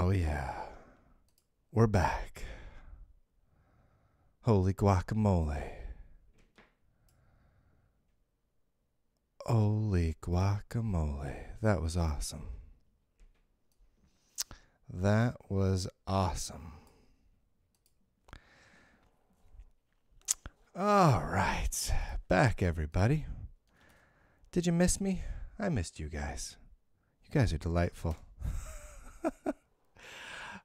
Oh, yeah. We're back. Holy guacamole. Holy guacamole. That was awesome. That was awesome. All right. Back, everybody. Did you miss me? I missed you guys. You guys are delightful.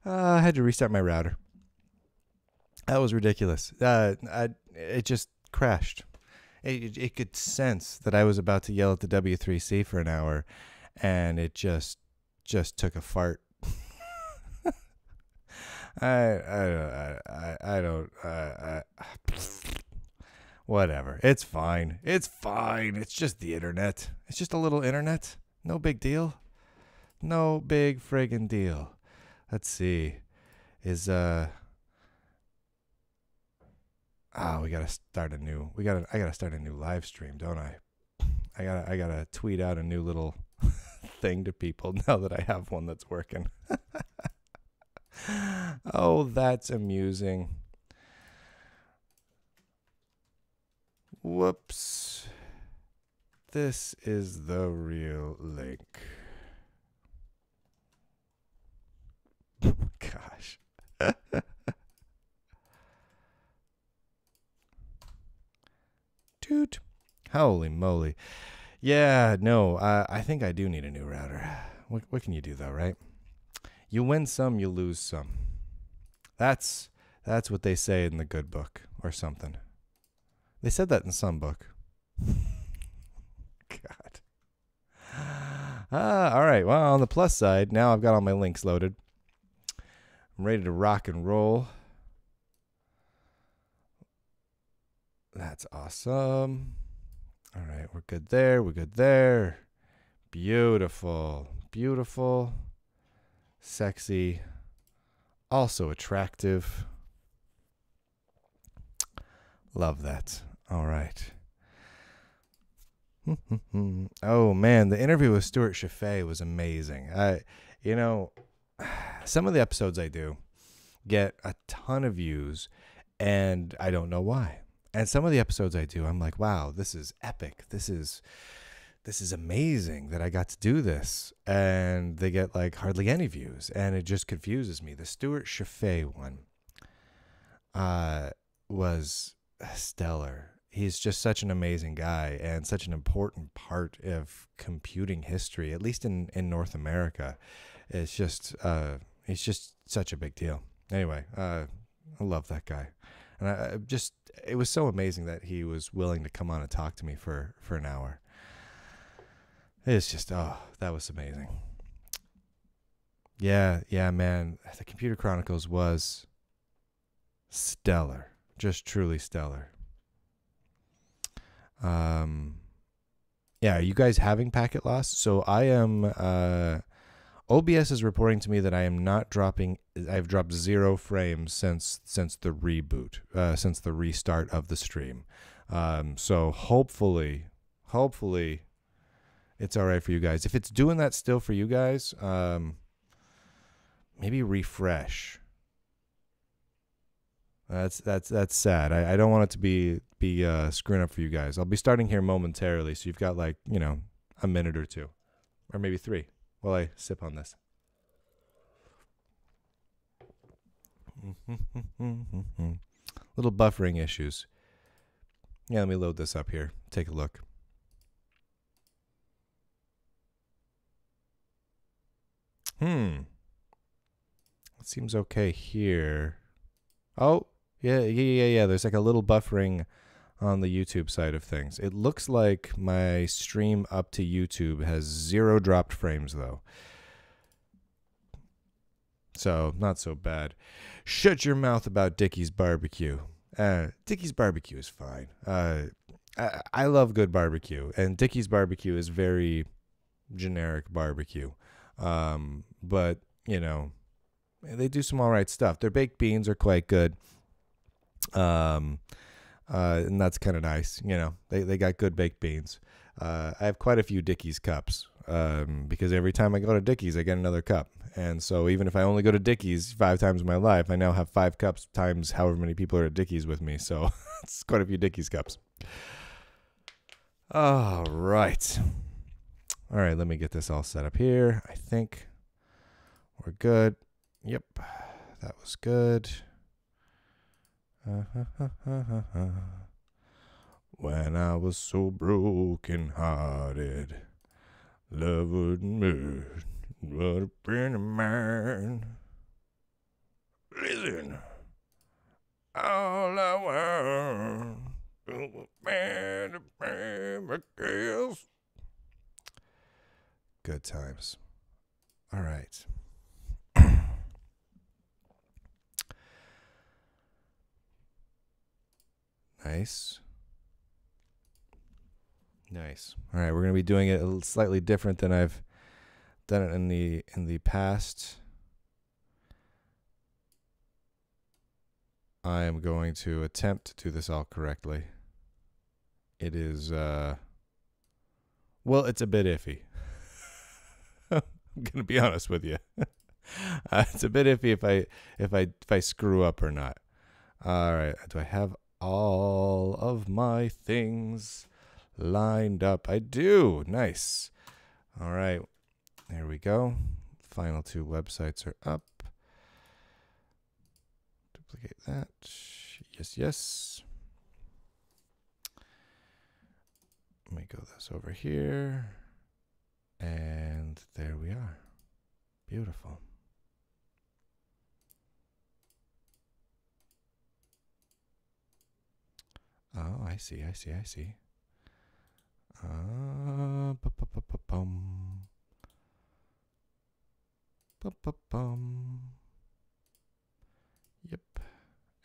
I had to restart my router. That was ridiculous. It just crashed. It could sense that I was about to yell at the W3C for an hour, and it just took a fart. I don't. Whatever. It's fine. It's fine. It's just the internet. It's just a little internet. No big deal. No big friggin' deal. Let's see. We gotta start a new. I gotta start a new live stream, don't I? I gotta tweet out a new little thing to people now that I have one that's working. Oh, that's amusing. Whoops. This is the real link. Gosh. Toot. Holy moly. Yeah, no, I think I do need a new router. What can you do, though, right? You win some, you lose some. That's what they say in the good book or something. They said that in some book. God. All right. Well, on the plus side, now I've got all my links loaded. I'm ready to rock and roll. That's awesome. All right. We're good there. We're good there. Beautiful. Beautiful. Sexy. Also attractive. Love that. All right. Oh, man. The interview with Stuart Chaffee was amazing. Some of the episodes I do get a ton of views, and I don't know why. And some of the episodes I do, I'm like, wow, this is epic. This is amazing that I got to do this. And they get like hardly any views, and it just confuses me. The Stuart Chaffee one was stellar. He's just such an amazing guy and such an important part of computing history, at least in North America. It's just such a big deal. Anyway, I love that guy. And it was so amazing that he was willing to come on and talk to me for an hour. It's just, that was amazing. Yeah, man. The Computer Chronicles was stellar. Just truly stellar. Yeah, are you guys having packet loss? So I am, OBS is reporting to me that I am not dropping, I've dropped 0 frames since the reboot, since the restart of the stream. So hopefully it's all right for you guys. If it's doing that still for you guys, maybe refresh. That's sad. I don't want it to be screwing up for you guys. I'll be starting here momentarily, so you've got like, a minute or two, or maybe 3 while I sip on this. Little buffering issues. Yeah, let me load this up here. Take a look. It seems okay here. Oh, yeah. There's like a little buffering on the YouTube side of things. It looks like my stream up to YouTube has 0 dropped frames, though. So, not so bad. Shut your mouth about Dickie's barbecue. Dickie's barbecue is fine. I love good barbecue, and Dickie's barbecue is very generic barbecue. But, they do some all right stuff. Their baked beans are quite good. And that's kind of nice. They got good baked beans. I have quite a few Dickie's cups. because every time I go to Dickies, I get another cup. And so even if I only go to Dickies 5 times in my life, I now have 5 cups times however many people are at Dickies with me. So it's quite a few Dickies cups. All right. All right, let me get this all set up here. I think we're good. Yep, that was good. When I was so broken hearted, love wouldn't move. What a friend of mine. Listen, all I want is a man to pay my bills. Good times. All right. Nice. Nice. All right, we're going to be doing it a little slightly different than I've done it in the past. I am going to attempt to do this all correctly. It is well, it's a bit iffy. I'm going to be honest with you. It's a bit iffy if I screw up or not. All right, do I have all of my things lined up? I do. Nice. All right. There we go. Final 2 websites are up. Duplicate that. Yes, yes. Let me go this over here. And there we are. Beautiful. Oh, I see. Yep.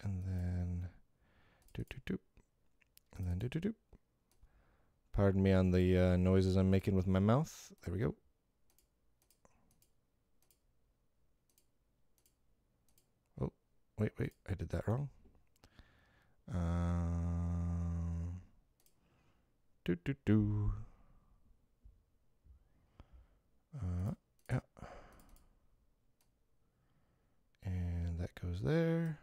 And then doop. And then doop. Pardon me on the noises I'm making with my mouth. There we go. Oh, wait. I did that wrong. Yeah. And that goes there.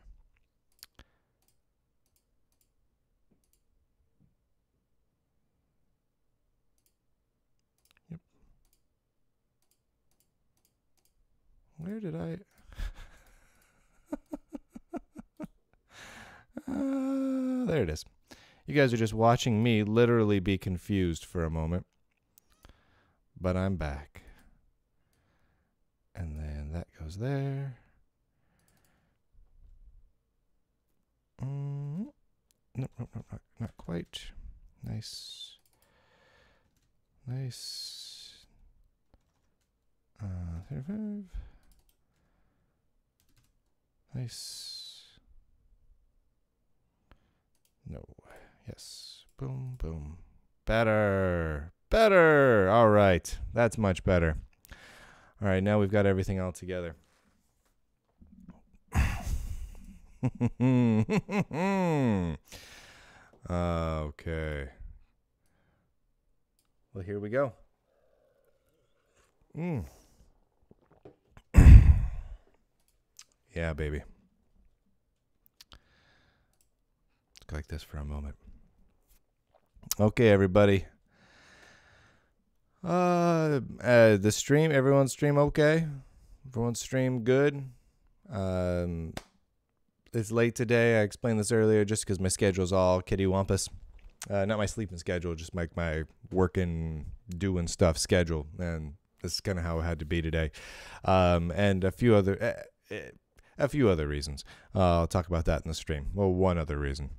Yep. Where did I? There it is. You guys are just watching me literally be confused for a moment. But I'm back. And then that goes there. Nope, not quite. Nice. 35. Nice. No. Yes. Boom. Better. All right. That's much better. All right. Now we've got everything all together. Okay. Well, here we go. Yeah, baby. Look like this for a moment. Okay, everybody. The stream, everyone's stream okay? Everyone's stream good? It's late today. I explained this earlier just because my schedule's all kittywampus. Not my sleeping schedule, just my working, doing stuff schedule. And this is kind of how it had to be today. And a few other reasons. I'll talk about that in the stream. Well, one other reason.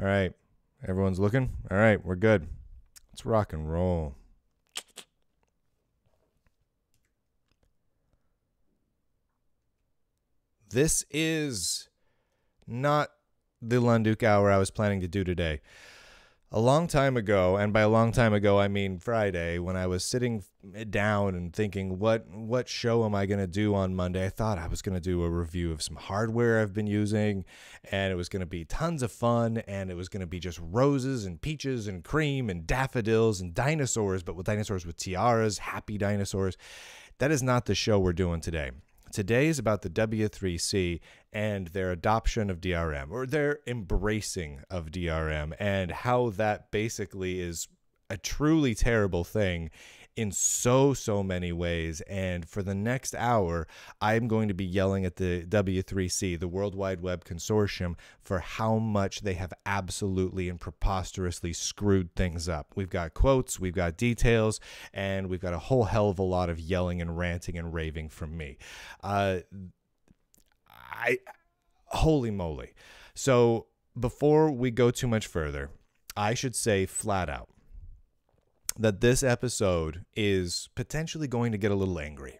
All right. Everyone's looking? All right. We're good. Let's rock and roll. This is not the Lunduke hour I was planning to do today. A long time ago, and by a long time ago I mean Friday, when I was sitting down and thinking what show am I going to do on Monday, I thought I was going to do a review of some hardware I've been using, and it was going to be tons of fun, and it was going to be just roses and peaches and cream and daffodils and dinosaurs, but with dinosaurs with tiaras, happy dinosaurs. That is not the show we're doing today. Today is about the W3C and their adoption of DRM, or their embracing of DRM, and how that basically is a truly terrible thing in so many ways. And for the next hour, I'm going to be yelling at the W3C, the World Wide Web Consortium, for how much they have absolutely and preposterously screwed things up. We've got quotes, we've got details, and we've got a whole hell of a lot of yelling and ranting and raving from me. Holy moly. So before we go too much further, I should say flat out that this episode is potentially going to get a little angry.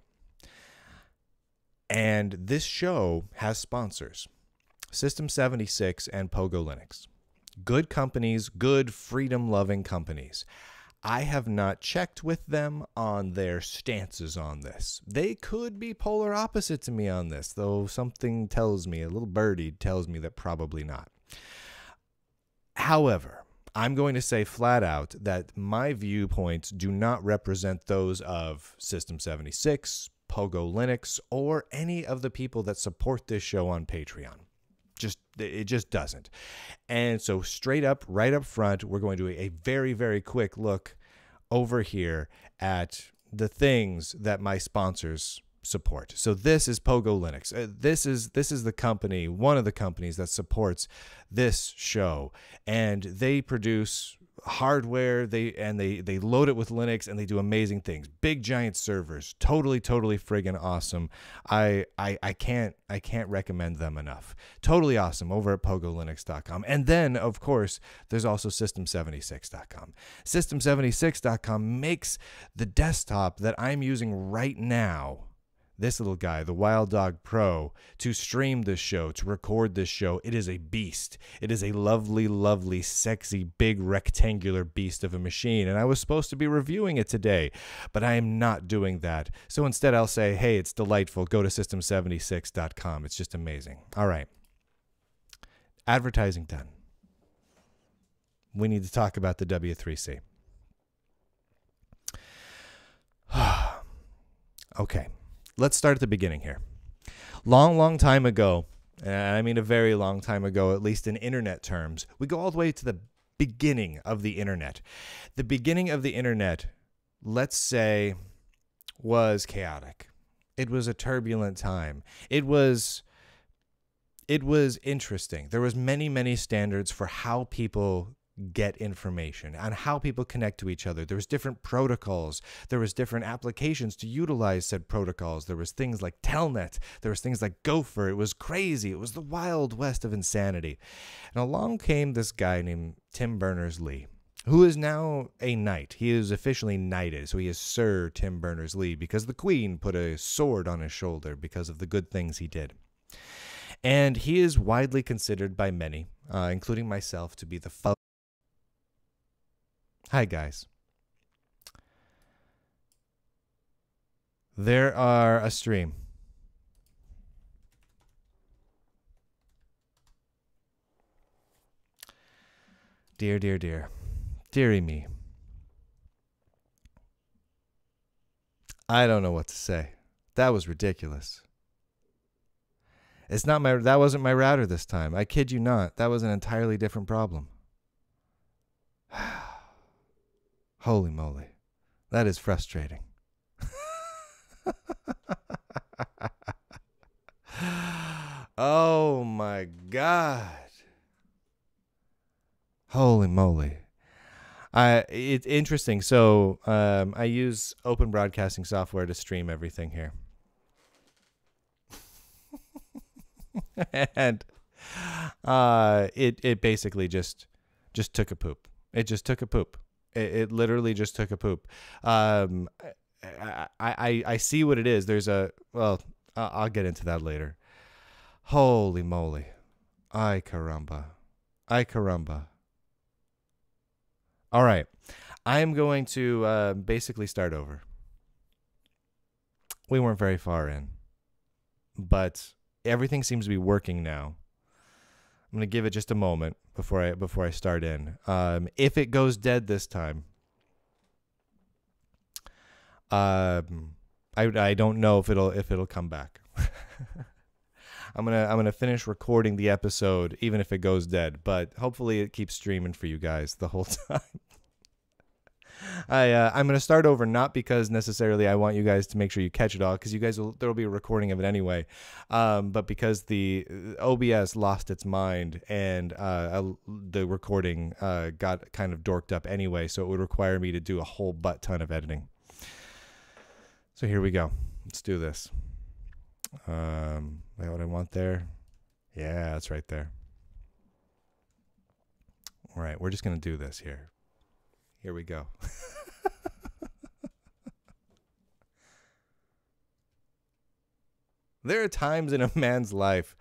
And this show has sponsors, System 76 and Pogo Linux. Good companies, good freedom-loving companies. I have not checked with them on their stances on this. They could be polar opposite to me on this, though something tells me, a little birdie tells me that probably not. However, I'm going to say flat out that my viewpoints do not represent those of System 76, Pogo Linux, or any of the people that support this show on Patreon. It just doesn't. And so straight up, right up front, we're going to do a very, very quick look over here at the things that my sponsors support. So this is Pogo Linux. This is the company, one of the companies that supports this show, and they produce hardware. They load it with Linux, and they do amazing things. Big giant servers, totally friggin' awesome. I can't recommend them enough. Totally awesome over at pogolinux.com. And then of course there's also system76.com. System76.com makes the desktop that I'm using right now, this little guy, the Wild Dog Pro, to stream this show, to record this show. It is a beast. It is a lovely, sexy, big rectangular beast of a machine. And I was supposed to be reviewing it today, but I am not doing that. So instead I'll say, hey, it's delightful. Go to system76.com. It's just amazing. All right. Advertising done. We need to talk about the W3C. Okay. Let's start at the beginning here. Long time ago, and I mean a very long time ago, at least in internet terms, we go all the way to the beginning of the internet. The beginning of the internet, let's say, was chaotic. It was a turbulent time. It was interesting. There was many standards for how people get information and how people connect to each other. There was different protocols. There was different applications to utilize said protocols. There was things like Telnet. There was things like Gopher. It was crazy. It was the wild west of insanity. And along came this guy named Tim Berners-Lee, who is now a knight. He is officially knighted, so he is Sir Tim Berners-Lee, because the Queen put a sword on his shoulder because of the good things he did. And he is widely considered by many, including myself, to be the Hi, guys. There are a stream. Dear. Dearie me. I don't know what to say. That was ridiculous. That wasn't my router this time. I kid you not. That was an entirely different problem. Holy moly. That is frustrating. Oh my God. Holy moly. It's interesting. So I use open broadcasting software to stream everything here. And it basically just took a poop. It just took a poop. It literally just took a poop. I see what it is. I'll get into that later. Holy moly. Ay caramba. All right. I am going to basically start over. We weren't very far in, but everything seems to be working now. I'm going to give it just a moment before I start in. If it goes dead this time, I don't know if it'll come back. I'm gonna finish recording the episode even if it goes dead, but hopefully it keeps streaming for you guys the whole time. I'm gonna start over, not because necessarily I want you guys to make sure you catch it all, because you guys there'll be a recording of it anyway, but because the OBS lost its mind and the recording got kind of dorked up anyway, so it would require me to do a whole butt ton of editing. So here we go. Let's do this. What I want there? Yeah, that's right there. All right, we're just gonna do this here. Here we go. There are times in a man's life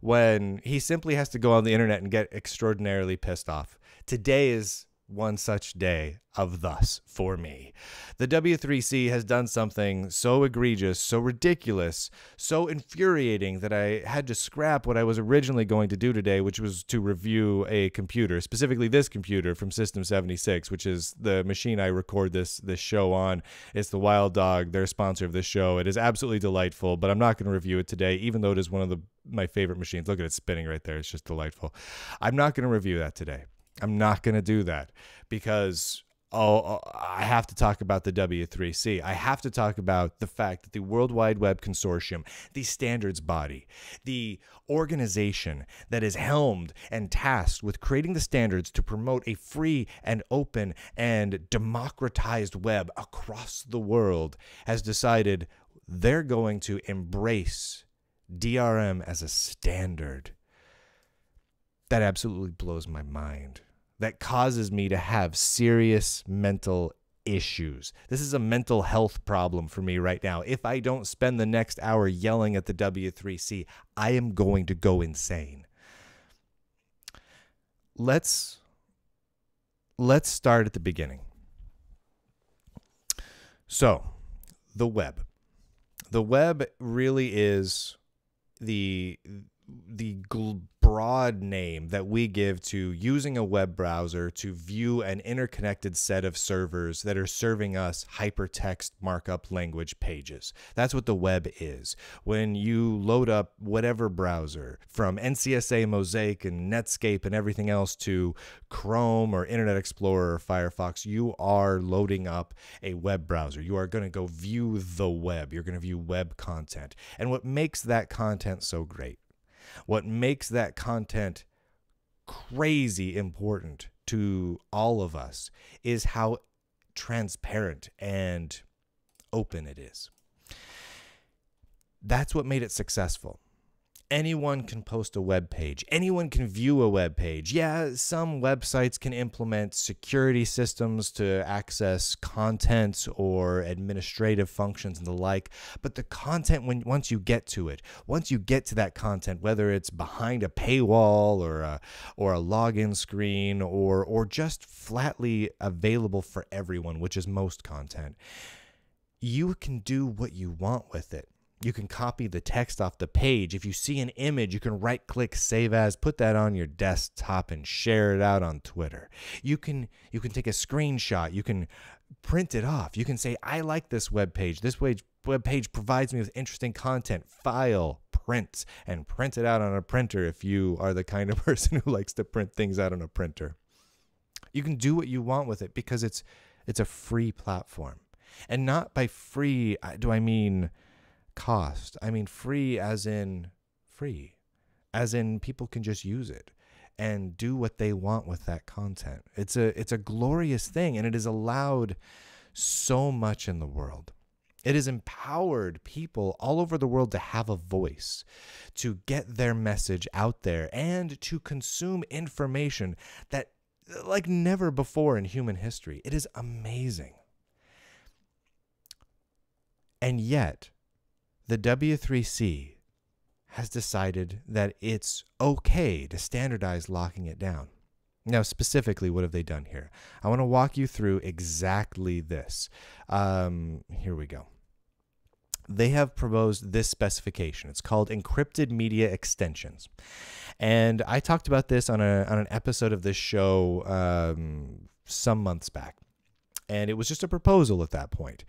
when he simply has to go on the internet and get extraordinarily pissed off. Today is one such day of thus for me. The W3C has done something so egregious, so ridiculous, so infuriating that I had to scrap what I was originally going to do today, which was to review a computer, specifically this computer from System 76, which is the machine I record this show on. It's the Wild Dog, their sponsor of this show. It is absolutely delightful, but I'm not going to review it today, even though it is one of my favorite machines. Look at it spinning right there. It's just delightful. I'm not going to review that today. I'm not going to do that because I have to talk about the W3C. I have to talk about the fact that the World Wide Web Consortium, the standards body, the organization that is helmed and tasked with creating the standards to promote a free and open and democratized web across the world, has decided they're going to embrace DRM as a standard. That absolutely blows my mind. That causes me to have serious mental issues. This is a mental health problem for me right now. If I don't spend the next hour yelling at the W3C, I am going to go insane. Let's start at the beginning. So, the web. The web really is the broad name that we give to using a web browser to view an interconnected set of servers that are serving us hypertext markup language pages. That's what the web is. When you load up whatever browser, from NCSA, Mosaic, and Netscape and everything else to Chrome or Internet Explorer or Firefox, you are loading up a web browser. You are going to go view the web. You're going to view web content. And what makes that content so great, what makes that content crazy important to all of us, is how transparent and open it is. That's what made it successful. Anyone can post a web page. Anyone can view a web page. Yeah, some websites can implement security systems to access content or administrative functions and the like, but the content, once you get to it, once you get to that content, whether it's behind a paywall or a login screen or just flatly available for everyone, which is most content, you can do what you want with it. You can copy the text off the page. If you see an image, you can right-click, save as, put that on your desktop, and share it out on Twitter. You can take a screenshot. You can print it off. You can say, I like this web page. This web page provides me with interesting content. File, print, and print it out on a printer if you are the kind of person who likes to print things out on a printer. You can do what you want with it because it's a free platform. And not by free do I mean cost. I mean free as in people can just use it and do what they want with that content. It's a glorious thing, and it has allowed so much in the world. It has empowered people all over the world to have a voice, to get their message out there, and to consume information that like never before in human history. It is amazing. And yet, the W3C has decided that it's okay to standardize locking it down. Now, specifically, what have they done here? I want to walk you through exactly this. Here we go. They have proposed this specification. It's called encrypted media extensions. And I talked about this on an episode of this show some months back. And it was just a proposal at that point.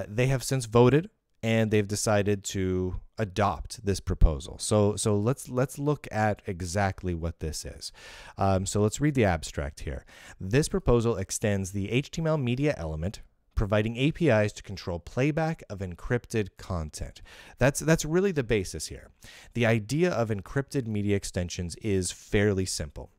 They have since voted, and they've decided to adopt this proposal. So let's look at exactly what this is. So let's read the abstract here. This proposal extends the HTML media element, providing APIs to control playback of encrypted content. That's really the basis here. The idea of encrypted media extensions is fairly simple.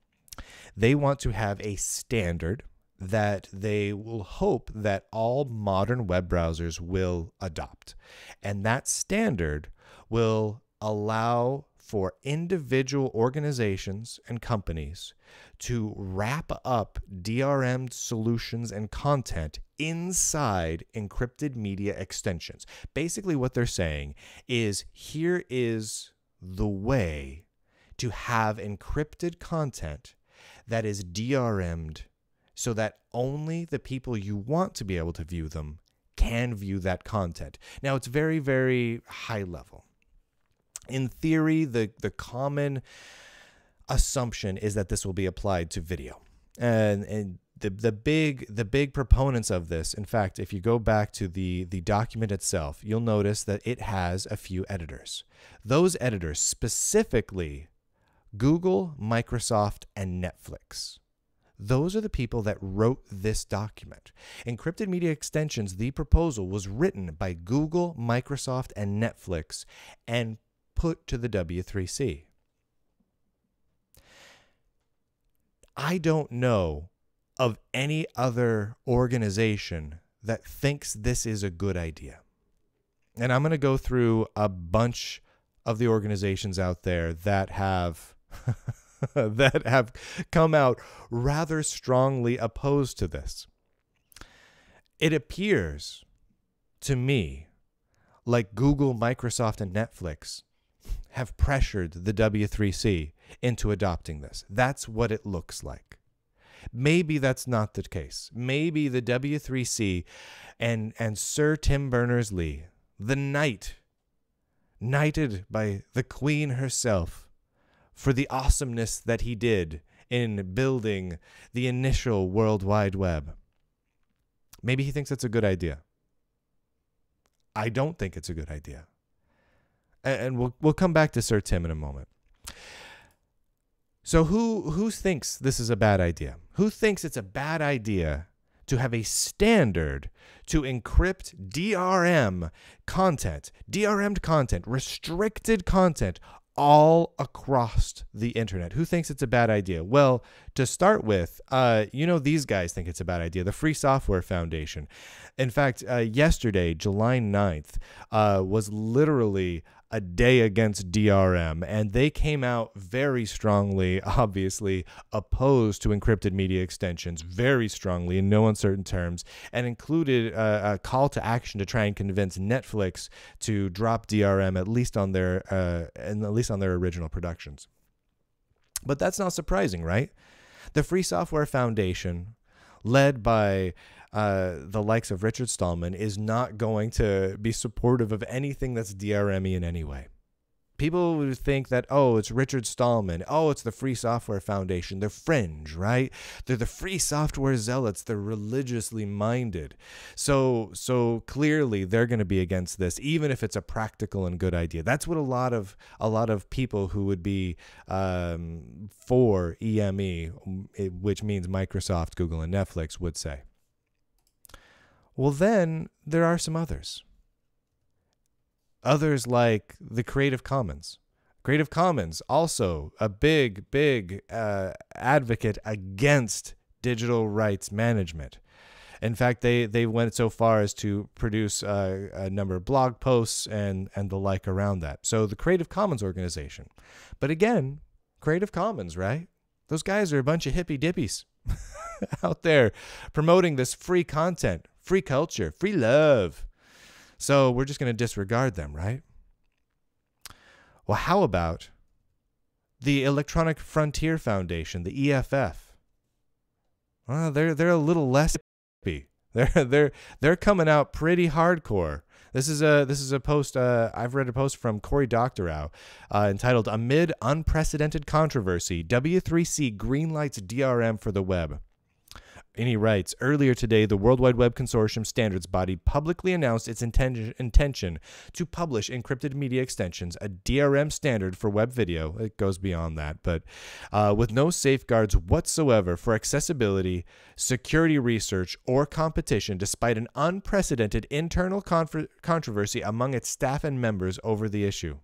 They want to have a standard that they will hope that all modern web browsers will adopt. And that standard will allow for individual organizations and companies to wrap up DRM solutions and content inside encrypted media extensions. Basically, what they're saying is, here is the way to have encrypted content that is DRM'd so that only the people you want to be able to view them can view that content. Now, it's very, very high level. In theory, the common assumption is that this will be applied to video. And the big proponents of this, in fact, if you go back to the document itself, you'll notice that it has a few editors. Those editors, specifically Google, Microsoft, and Netflix. Those are the people that wrote this document. Encrypted media extensions, the proposal was written by Google, Microsoft, and Netflix and put to the W3C. I don't know of any other organization that thinks this is a good idea. And I'm going to go through a bunch of the organizations out there that have that have come out rather strongly opposed to this. It appears to me like Google, Microsoft, and Netflix have pressured the W3C into adopting this. That's what it looks like. Maybe that's not the case. Maybe the W3C and Sir Tim Berners-Lee, the knighted by the Queen herself, for the awesomeness that he did in building the initial World Wide Web. Maybe he thinks it's a good idea. I don't think it's a good idea. And we'll come back to Sir Tim in a moment. So who thinks this is a bad idea? Who thinks it's a bad idea to have a standard to encrypt DRM content, DRM'd content, restricted content, all across the internet? Who thinks it's a bad idea? Well, to start with, these guys think it's a bad idea. The Free Software Foundation. In fact, yesterday, July 9th, was literally a day against DRM, and they came out very strongly, obviously, opposed to encrypted media extensions, very strongly in no uncertain terms, and included a call to action to try and convince Netflix to drop DRM at least on their original productions. But that's not surprising, right? The Free Software Foundation, led by the likes of Richard Stallman, is not going to be supportive of anything that's DRM-y in any way. People would think that, oh, it's Richard Stallman. Oh, it's the Free Software Foundation. They're fringe, right? They're the free software zealots. They're religiously minded. So clearly they're going to be against this, even if it's a practical and good idea. That's what a lot of people who would be for EME, which means Microsoft, Google, and Netflix, would say. Well, then there are some others. Others like the Creative Commons. Creative Commons, also a big advocate against digital rights management. In fact, they went so far as to produce a number of blog posts and the like around that. So the Creative Commons organization. But again, Creative Commons, right? Those guys are a bunch of hippie dippies out there promoting this free content, free culture, free love. So we're just going to disregard them, right? Well, how about the Electronic Frontier Foundation, the EFF? they're a little less hippie. They're coming out pretty hardcore. This is a post. I've read a post from Cory Doctorow entitled "Amid Unprecedented Controversy, W3C greenlights DRM for the web." And he writes, earlier today, the World Wide Web Consortium standards body publicly announced its intention to publish encrypted media extensions, a DRM standard for web video. It goes beyond that, but with no safeguards whatsoever for accessibility, security research, or competition, despite an unprecedented internal controversy among its staff and members over the issue.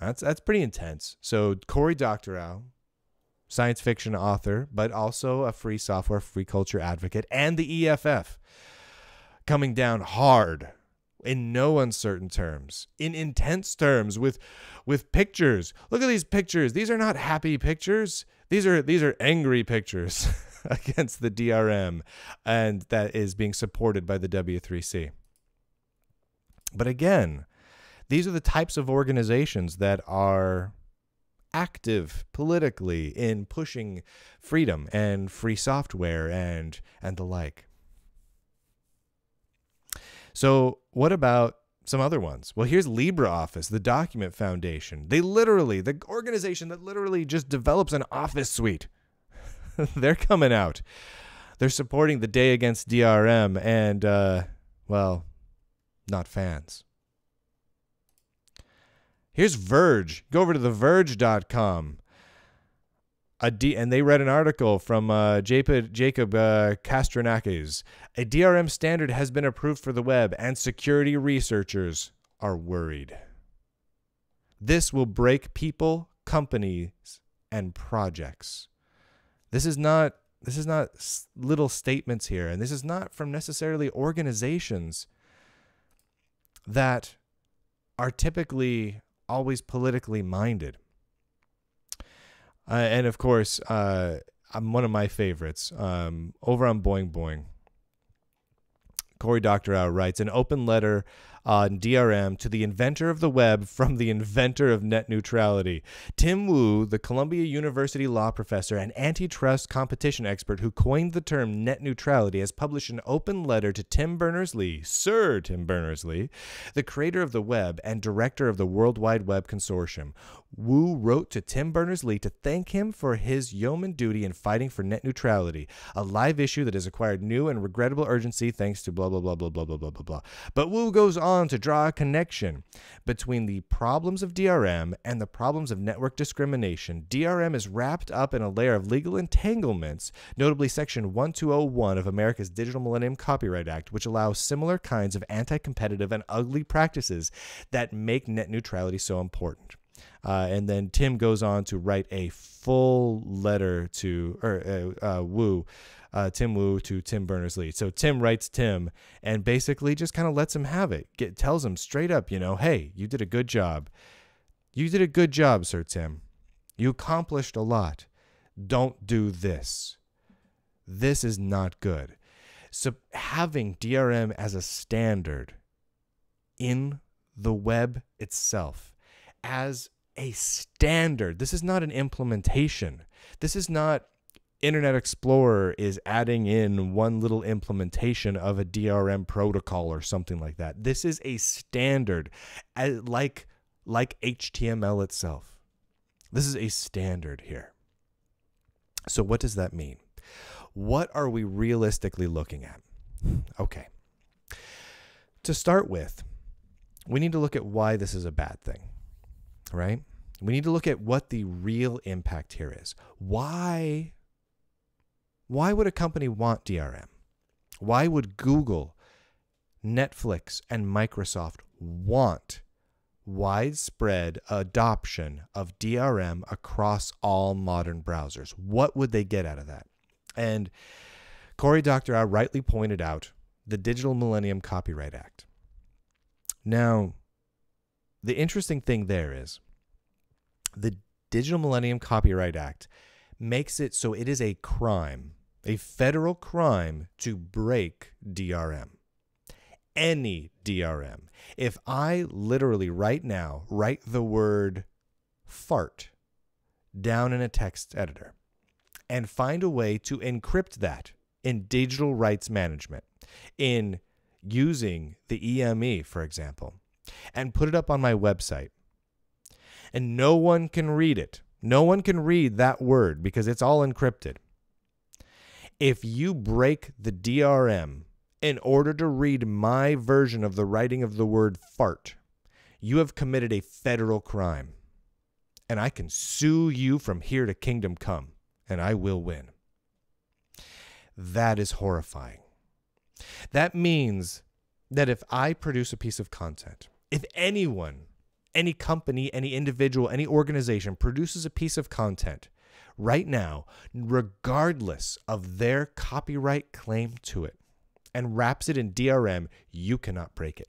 That's pretty intense. So Cory Doctorow, science fiction author, but also a free software, free culture advocate, and the EFF coming down hard in no uncertain terms, in intense terms, with pictures. Look at these pictures. These are not happy pictures. These are angry pictures against the DRM, and that is being supported by the W3C. But again, these are the types of organizations that are active politically in pushing freedom and free software and the like. So what about some other ones? Well, here's LibreOffice, the Document Foundation. The organization that literally just develops an office suite. They're coming out. They're supporting the Day Against DRM and, well, not fans. Here's Verge. Go over to theverge.com. And they read an article from Jacob Kastranakis. A DRM standard has been approved for the web, and security researchers are worried. This will break people, companies, and projects. This is not little statements here, and this is not from necessarily organizations that are typically always politically minded. And of course, one of my favorites, over on Boing Boing, Cory Doctorow writes an open letter on DRM to the inventor of the web from the inventor of net neutrality. Tim Wu, the Columbia University law professor and antitrust competition expert who coined the term net neutrality, has published an open letter to Tim Berners-Lee, Sir Tim Berners-Lee, the creator of the web and director of the World Wide Web Consortium. Wu wrote to Tim Berners-Lee to thank him for his yeoman duty in fighting for net neutrality, a live issue that has acquired new and regrettable urgency thanks to blah, blah, blah, blah, blah, blah, blah, blah, blah. But Wu goes on to draw a connection between the problems of DRM and the problems of network discrimination. DRM is wrapped up in a layer of legal entanglements, notably Section 1201 of America's Digital Millennium Copyright Act, which allows similar kinds of anti-competitive and ugly practices that make net neutrality so important. And then Tim goes on to write a full letter to Tim Wu to Tim Berners-Lee. So Tim writes Tim and basically just kind of lets him have it. Tells him straight up, hey, you did a good job. You did a good job, Sir Tim. You accomplished a lot. Don't do this. This is not good. So having DRM as a standard in the web itself, as a standard. This is not an implementation. This is not Internet Explorer is adding in one little implementation of a DRM protocol or something like that. This is a standard, like HTML itself. This is a standard here. So what does that mean? What are we realistically looking at? Okay. To start with, we need to look at why this is a bad thing. Right? We need to look at what the real impact here is. Why would a company want DRM? Why would Google, Netflix, and Microsoft want widespread adoption of DRM across all modern browsers? What would they get out of that? And Cory Doctorow rightly pointed out the Digital Millennium Copyright Act. Now, the interesting thing there is the Digital Millennium Copyright Act makes it so it is a crime, a federal crime, to break DRM. Any DRM. If I literally right now write the word fart down in a text editor and find a way to encrypt that in digital rights management, in using the EME, for example, and put it up on my website. And no one can read it. No one can read that word because it's all encrypted. If you break the DRM in order to read my version of the writing of the word fart, you have committed a federal crime. And I can sue you from here to kingdom come, and I will win. That is horrifying. That means that if I produce a piece of content, if anyone, any company, any individual, any organization produces a piece of content right now, regardless of their copyright claim to it, and wraps it in DRM, you cannot break it,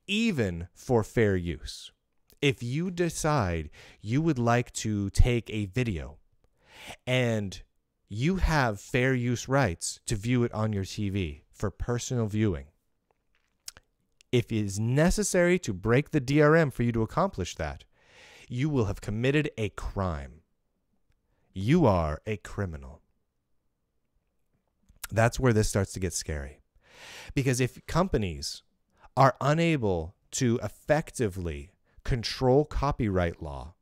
even for fair use. If you decide you would like to take a video and you have fair use rights to view it on your TV for personal viewing, if it is necessary to break the DRM for you to accomplish that, you will have committed a crime. You are a criminal. That's where this starts to get scary. Because if companies are unable to effectively control copyright law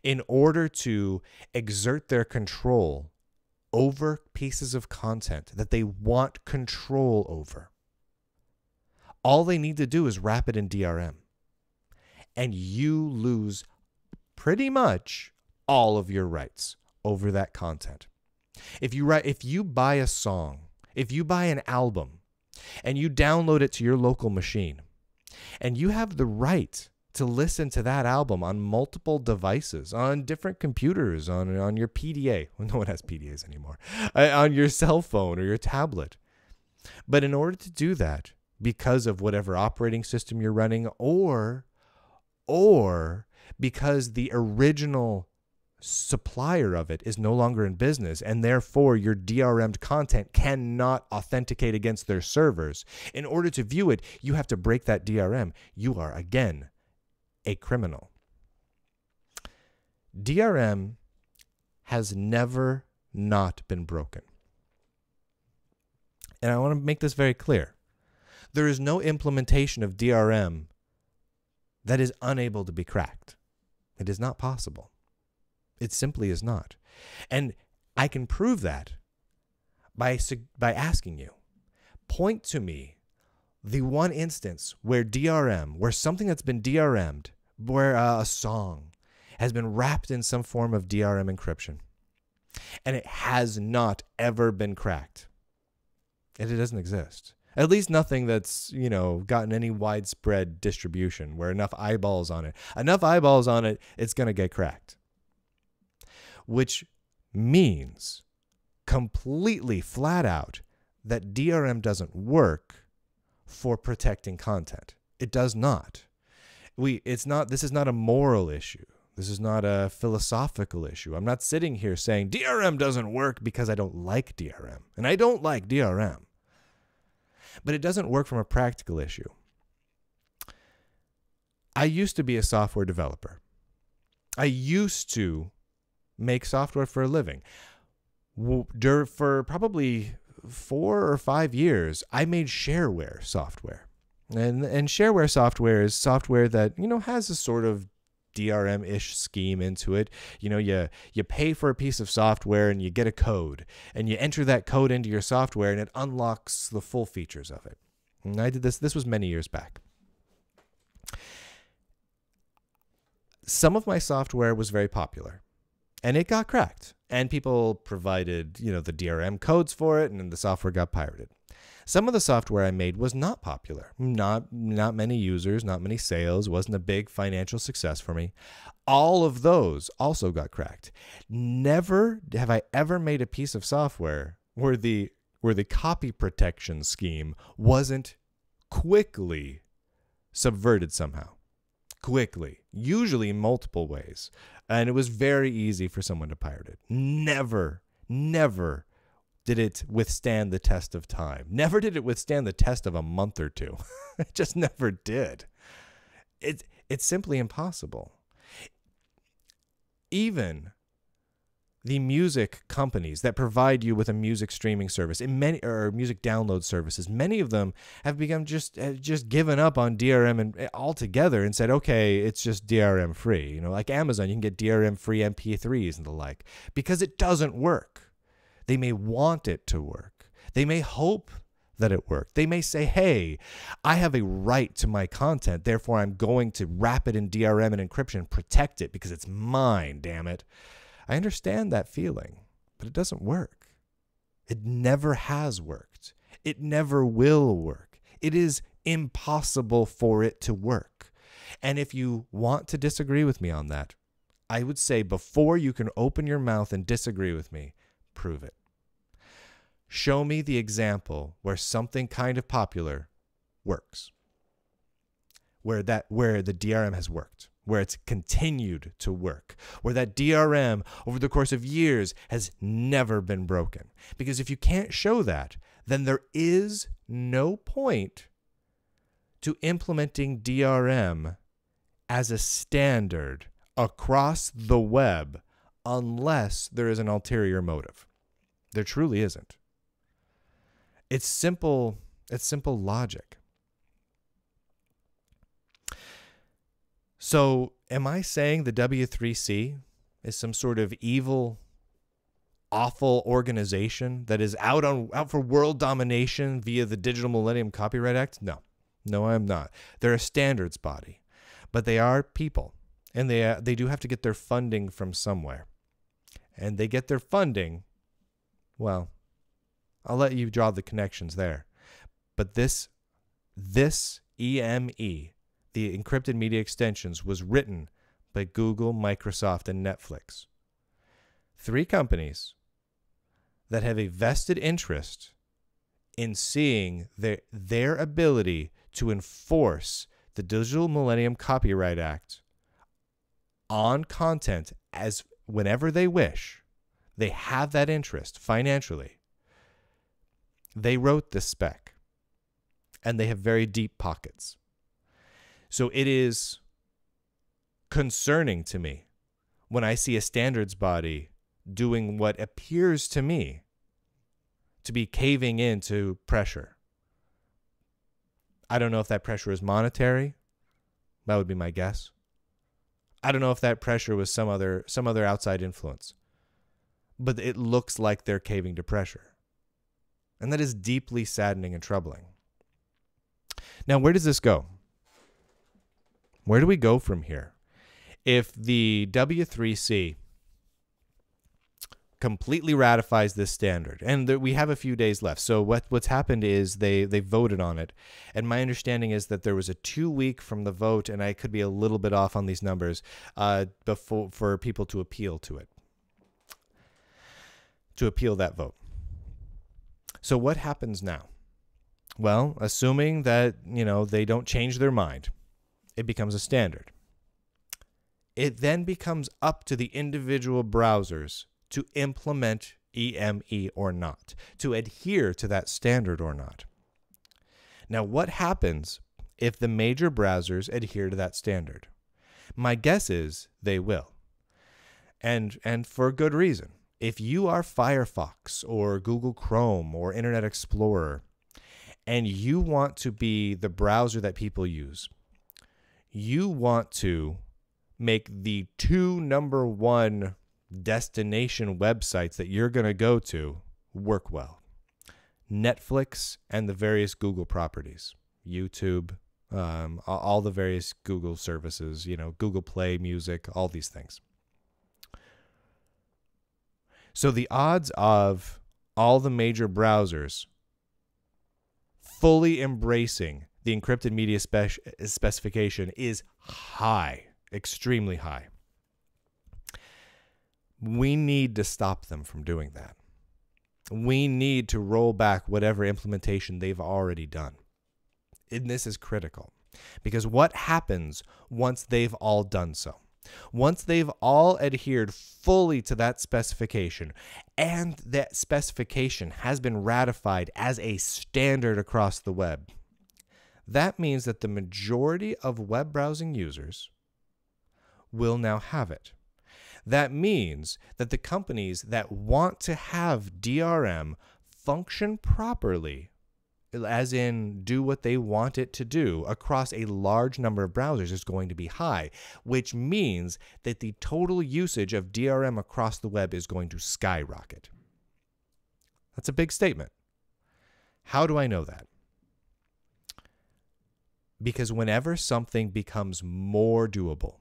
in order to exert their control over pieces of content that they want control over, all they need to do is wrap it in DRM. And you lose pretty much all of your rights over that content. If you buy a song, if you buy an album, and you download it to your local machine, and you have the right to listen to that album on multiple devices, on different computers, on your PDA. Well, no one has PDAs anymore. On your cell phone or your tablet. But in order to do that, because of whatever operating system you're running, or because the original supplier of it is no longer in business, and therefore your DRM'd content cannot authenticate against their servers, in order to view it, you have to break that DRM. You are, again, a criminal. DRM has never not been broken. And I want to make this very clear. There is no implementation of DRM that is unable to be cracked. It is not possible. It simply is not. And I can prove that by asking you, point to me the one instance where where something that's been DRM'd, where a song has been wrapped in some form of DRM encryption, and it has not ever been cracked. And it doesn't exist. At least nothing that's, gotten any widespread distribution where enough eyeballs on it. Enough eyeballs on it, it's going to get cracked. Which means completely flat out that DRM doesn't work for protecting content. It does not. This is not a moral issue. This is not a philosophical issue. I'm not sitting here saying DRM doesn't work because I don't like DRM. And I don't like DRM. But it doesn't work from a practical issue. I used to be a software developer. I used to make software for a living. For probably 4 or 5 years, I made shareware software. And shareware software is software that, has a sort of DRM-ish scheme into it. You pay for a piece of software and you get a code, and you enter that code into your software and it unlocks the full features of it. And I did this. This was many years back. Some of my software was very popular, and it got cracked, and people provided, the DRM codes for it, and then the software got pirated. Some of the software I made was not popular. Not many users, not many sales, wasn't a big financial success for me. All of those also got cracked. Never have I ever made a piece of software where the copy protection scheme wasn't quickly subverted somehow. Quickly, usually in multiple ways. And it was very easy for someone to pirate it. Never did it withstand the test of time. Never did it withstand the test of a month or two. It just never did. It's simply impossible. Even the music companies that provide you with a music streaming service, in many or music download services, many of them have become just given up on DRM and altogether and said, okay, it's just DRM free. You know, like Amazon, you can get DRM free MP3s and the like, because it doesn't work. They may want it to work. They may hope that it worked. They may say, hey, I have a right to my content, therefore I'm going to wrap it in DRM and encryption, protect it because it's mine, damn it. I understand that feeling, but it doesn't work. It never has worked. It never will work. It is impossible for it to work. And if you want to disagree with me on that, I would say before you can open your mouth and disagree with me, prove it. Show me the example where something kind of popular works, where the DRM has worked, where it's continued to work, where that DRM over the course of years has never been broken. Because if you can't show that, then there is no point to implementing DRM as a standard across the web unless there is an ulterior motive. There truly isn't. It's simple logic. So, am I saying the W3C is some sort of evil, awful organization that is out for world domination via the Digital Millennium Copyright Act? No, I'm not. They're a standards body, but they are people, and they do have to get their funding from somewhere, and they get their funding. Well, I'll let you draw the connections there, but this EME, the encrypted media extensions, was written by Google, Microsoft, and Netflix. 3 companies that have a vested interest in seeing their ability to enforce the Digital Millennium Copyright Act on content as whenever they wish. They have that interest financially. They wrote this spec, and they have very deep pockets. So it is concerning to me when I see a standards body doing what appears to me to be caving into pressure. I don't know if that pressure is monetary. That would be my guess. I don't know if that pressure was some other outside influence. But it looks like they're caving to pressure. And that is deeply saddening and troubling. Now, where does this go? Where do we go from here? If the W3C completely ratifies this standard, and we have a few days left. So what's happened is they voted on it, and my understanding is that there was a 2-week from the vote, and I could be a little bit off on these numbers, for people to appeal to it, to appeal that vote. So what happens now? Well, assuming that, they don't change their mind, it becomes a standard. It then becomes up to the individual browsers to implement EME or not, to adhere to that standard or not. Now, what happens if the major browsers adhere to that standard? My guess is they will. And for good reason. If you are Firefox or Google Chrome or Internet Explorer, and you want to be the browser that people use, you want to make the 2 number 1 destination websites that you're going to go to work well. Netflix and the various Google properties, YouTube, all the various Google services, Google Play Music, all these things. So the odds of all the major browsers fully embracing the encrypted media specification is high, extremely high. We need to stop them from doing that. We need to roll back whatever implementation they've already done. And this is critical, because what happens once they've all done so? Once they've all adhered fully to that specification, and that specification has been ratified as a standard across the web, that means that the majority of web browsing users will now have it. That means that the companies that want to have DRM function properly, as in do what they want it to do across a large number of browsers, is going to be high, which means that the total usage of DRM across the web is going to skyrocket. That's a big statement. How do I know that? Because whenever something becomes more doable,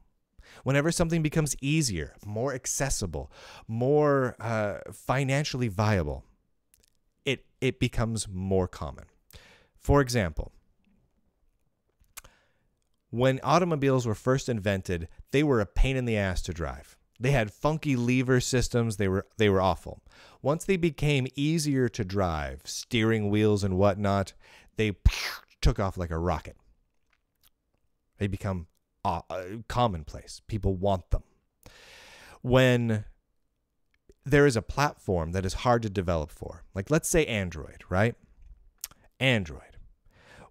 whenever something becomes easier, more accessible, more financially viable, it becomes more common. For example, when automobiles were first invented, they were a pain in the ass to drive. They had funky lever systems. They were awful. Once they became easier to drive, steering wheels and whatnot, they took off like a rocket. They become commonplace. People want them. When there is a platform that is hard to develop for, like let's say Android, right? Android.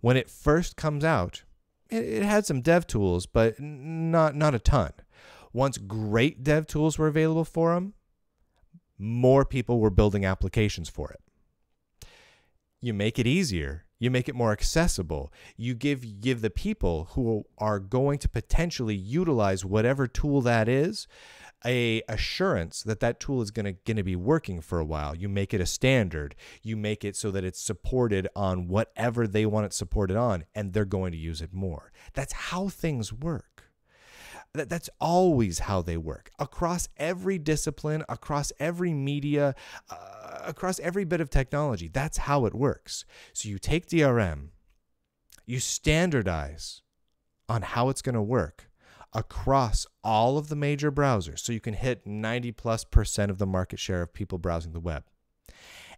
When it first comes out, it had some dev tools, but not a ton. Once great dev tools were available for them, more people were building applications for it. You make it easier. You make it more accessible. You give the people who are going to potentially utilize whatever tool that is a assurance that that tool is going to be working for a while. You make it a standard. You make it so that it's supported on whatever they want it supported on, and they're going to use it more. That's how things work. That's always how they work. Across every discipline, across every media, across every bit of technology, that's how it works. So you take DRM, you standardize on how it's going to work across all of the major browsers, so you can hit 90+% of the market share of people browsing the web.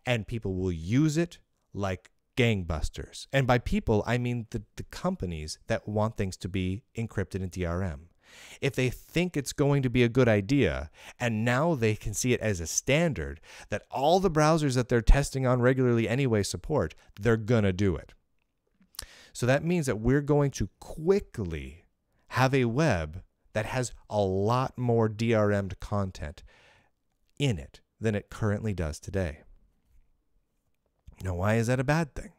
And people will use it like gangbusters. And by people, I mean the companies that want things to be encrypted in DRM. If they think it's going to be a good idea, and now they can see it as a standard that all the browsers that they're testing on regularly anyway support, they're going to do it. So that means that we're going to quickly have a web that has a lot more DRM'd content in it than it currently does today. Now, why is that a bad thing?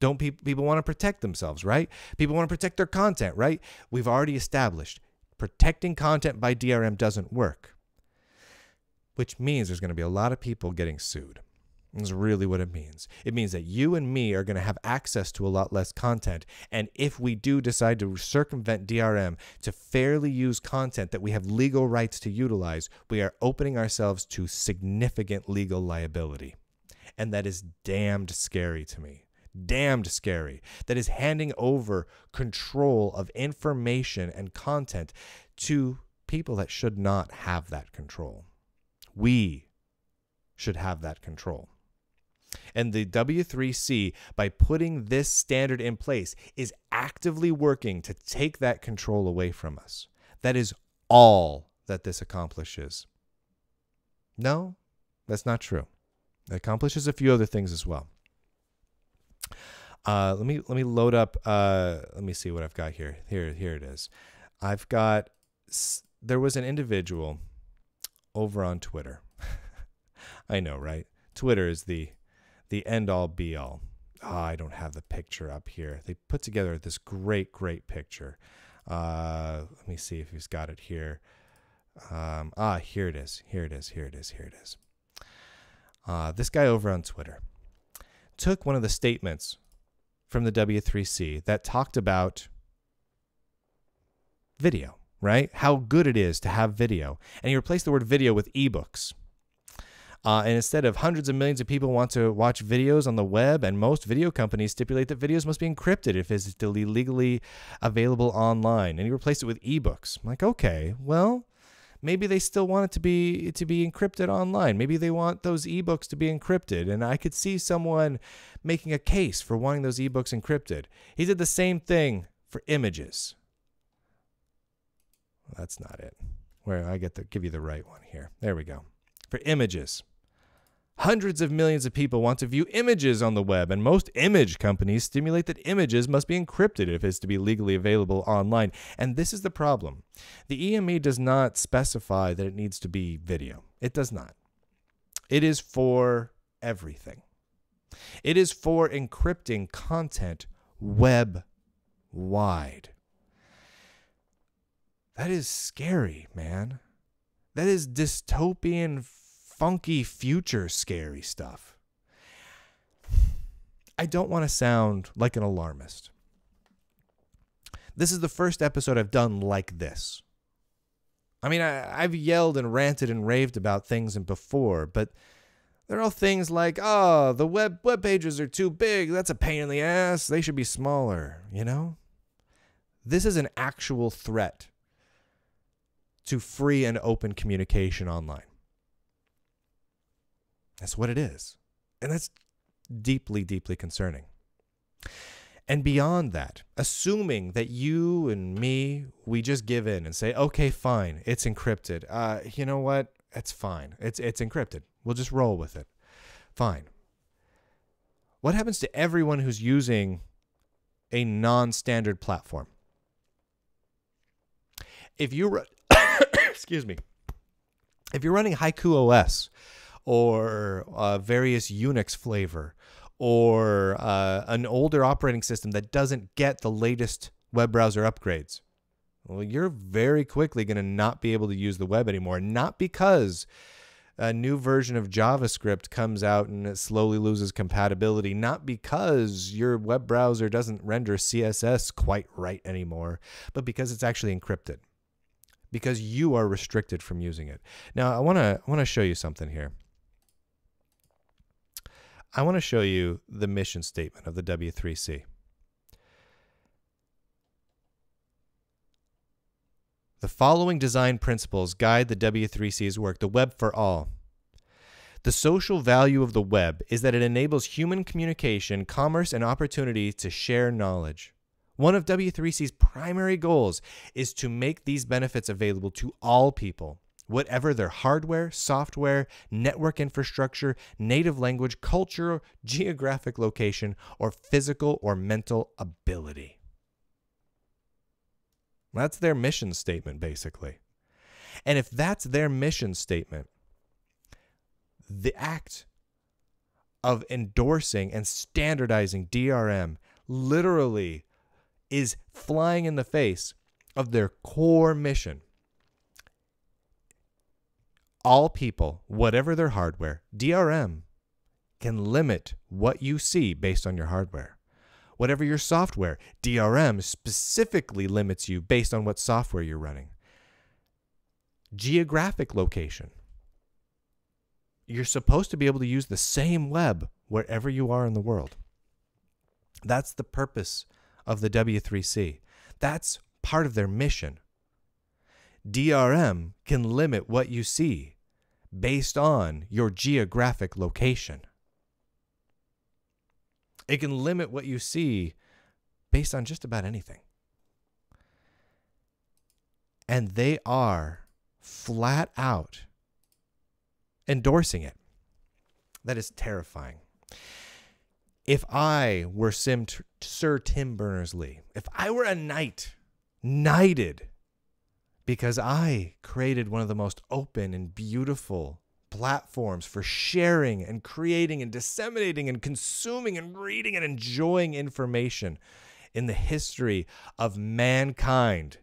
Don't people want to protect themselves, right? People want to protect their content, right? We've already established protecting content by DRM doesn't work, which means there's going to be a lot of people getting sued. That's really what it means. It means that you and me are going to have access to a lot less content. And if we do decide to circumvent DRM to fairly use content that we have legal rights to utilize, we are opening ourselves to significant legal liability. And that is damned scary to me. Damned scary. That is handing over control of information and content to people that should not have that control. We should have that control. And the W3C, by putting this standard in place, is actively working to take that control away from us. That is all that this accomplishes. No, that's not true. It accomplishes a few other things as well. Let me load up. Let me see what I've got here. Here it is. I've got. There was an individual over on Twitter. I know, right? Twitter is the end all be all. I don't have the picture up here. They put together this great picture. Let me see if he's got it here. Here it is. This guy over on Twitter took one of the statements from the W3C that talked about video, right? How good it is to have video. And he replaced the word video with ebooks. And instead of hundreds of millions of people want to watch videos on the web, and most video companies stipulate that videos must be encrypted if it's legally available online. And he replaced it with ebooks. I'm like, okay, well, maybe they still want it to be encrypted online. Maybe they want those ebooks to be encrypted. And I could see someone making a case for wanting those ebooks encrypted. He did the same thing for images. Well, that's not it. Where I get to give you the right one here. There we go. For images. Hundreds of millions of people want to view images on the web, and most image companies stipulate that images must be encrypted if it's to be legally available online. And this is the problem. The EME does not specify that it needs to be video. It does not. It is for everything. It is for encrypting content web-wide. That is scary, man. That is dystopian, funky future scary stuff. I don't want to sound like an alarmist. This is the first episode I've done like this. I mean, I've yelled and ranted and raved about things before, but they're all things like, oh, the web pages are too big. That's a pain in the ass. They should be smaller, you know? This is an actual threat to free and open communication online. That's what it is. And that's deeply, deeply concerning. And beyond that, assuming that you and me, we just give in and say, okay, fine, it's encrypted. You know what? It's fine. It's encrypted. We'll just roll with it. Fine. What happens to everyone who's using a non-standard platform? If you're, excuse me, if you're running Haiku OS, or various Unix flavor, or an older operating system that doesn't get the latest web browser upgrades, well, you're very quickly going to not be able to use the web anymore. Not because a new version of JavaScript comes out and it slowly loses compatibility, not because your web browser doesn't render CSS quite right anymore, but because it's actually encrypted, because you are restricted from using it. Now, I want to show you something here. I want to show you the mission statement of the W3C. The following design principles guide the W3C's work: the web for all. The social value of the web is that it enables human communication, commerce, and opportunity to share knowledge. One of W3C's primary goals is to make these benefits available to all people, whatever their hardware, software, network infrastructure, native language, culture, geographic location, or physical or mental ability. That's their mission statement, basically. And if that's their mission statement, the act of endorsing and standardizing DRM literally is flying in the face of their core mission. All people, whatever their hardware, DRM can limit what you see based on your hardware. Whatever your software, DRM specifically limits you based on what software you're running. Geographic location. You're supposed to be able to use the same web wherever you are in the world. That's the purpose of the W3C. That's part of their mission. DRM can limit what you see based on your geographic location. It can limit what you see based on just about anything. And they are flat out endorsing it. That is terrifying. If I were Sir Tim Berners-Lee, if I were a knighted because I created one of the most open and beautiful platforms for sharing and creating and disseminating and consuming and reading and enjoying information in the history of mankind.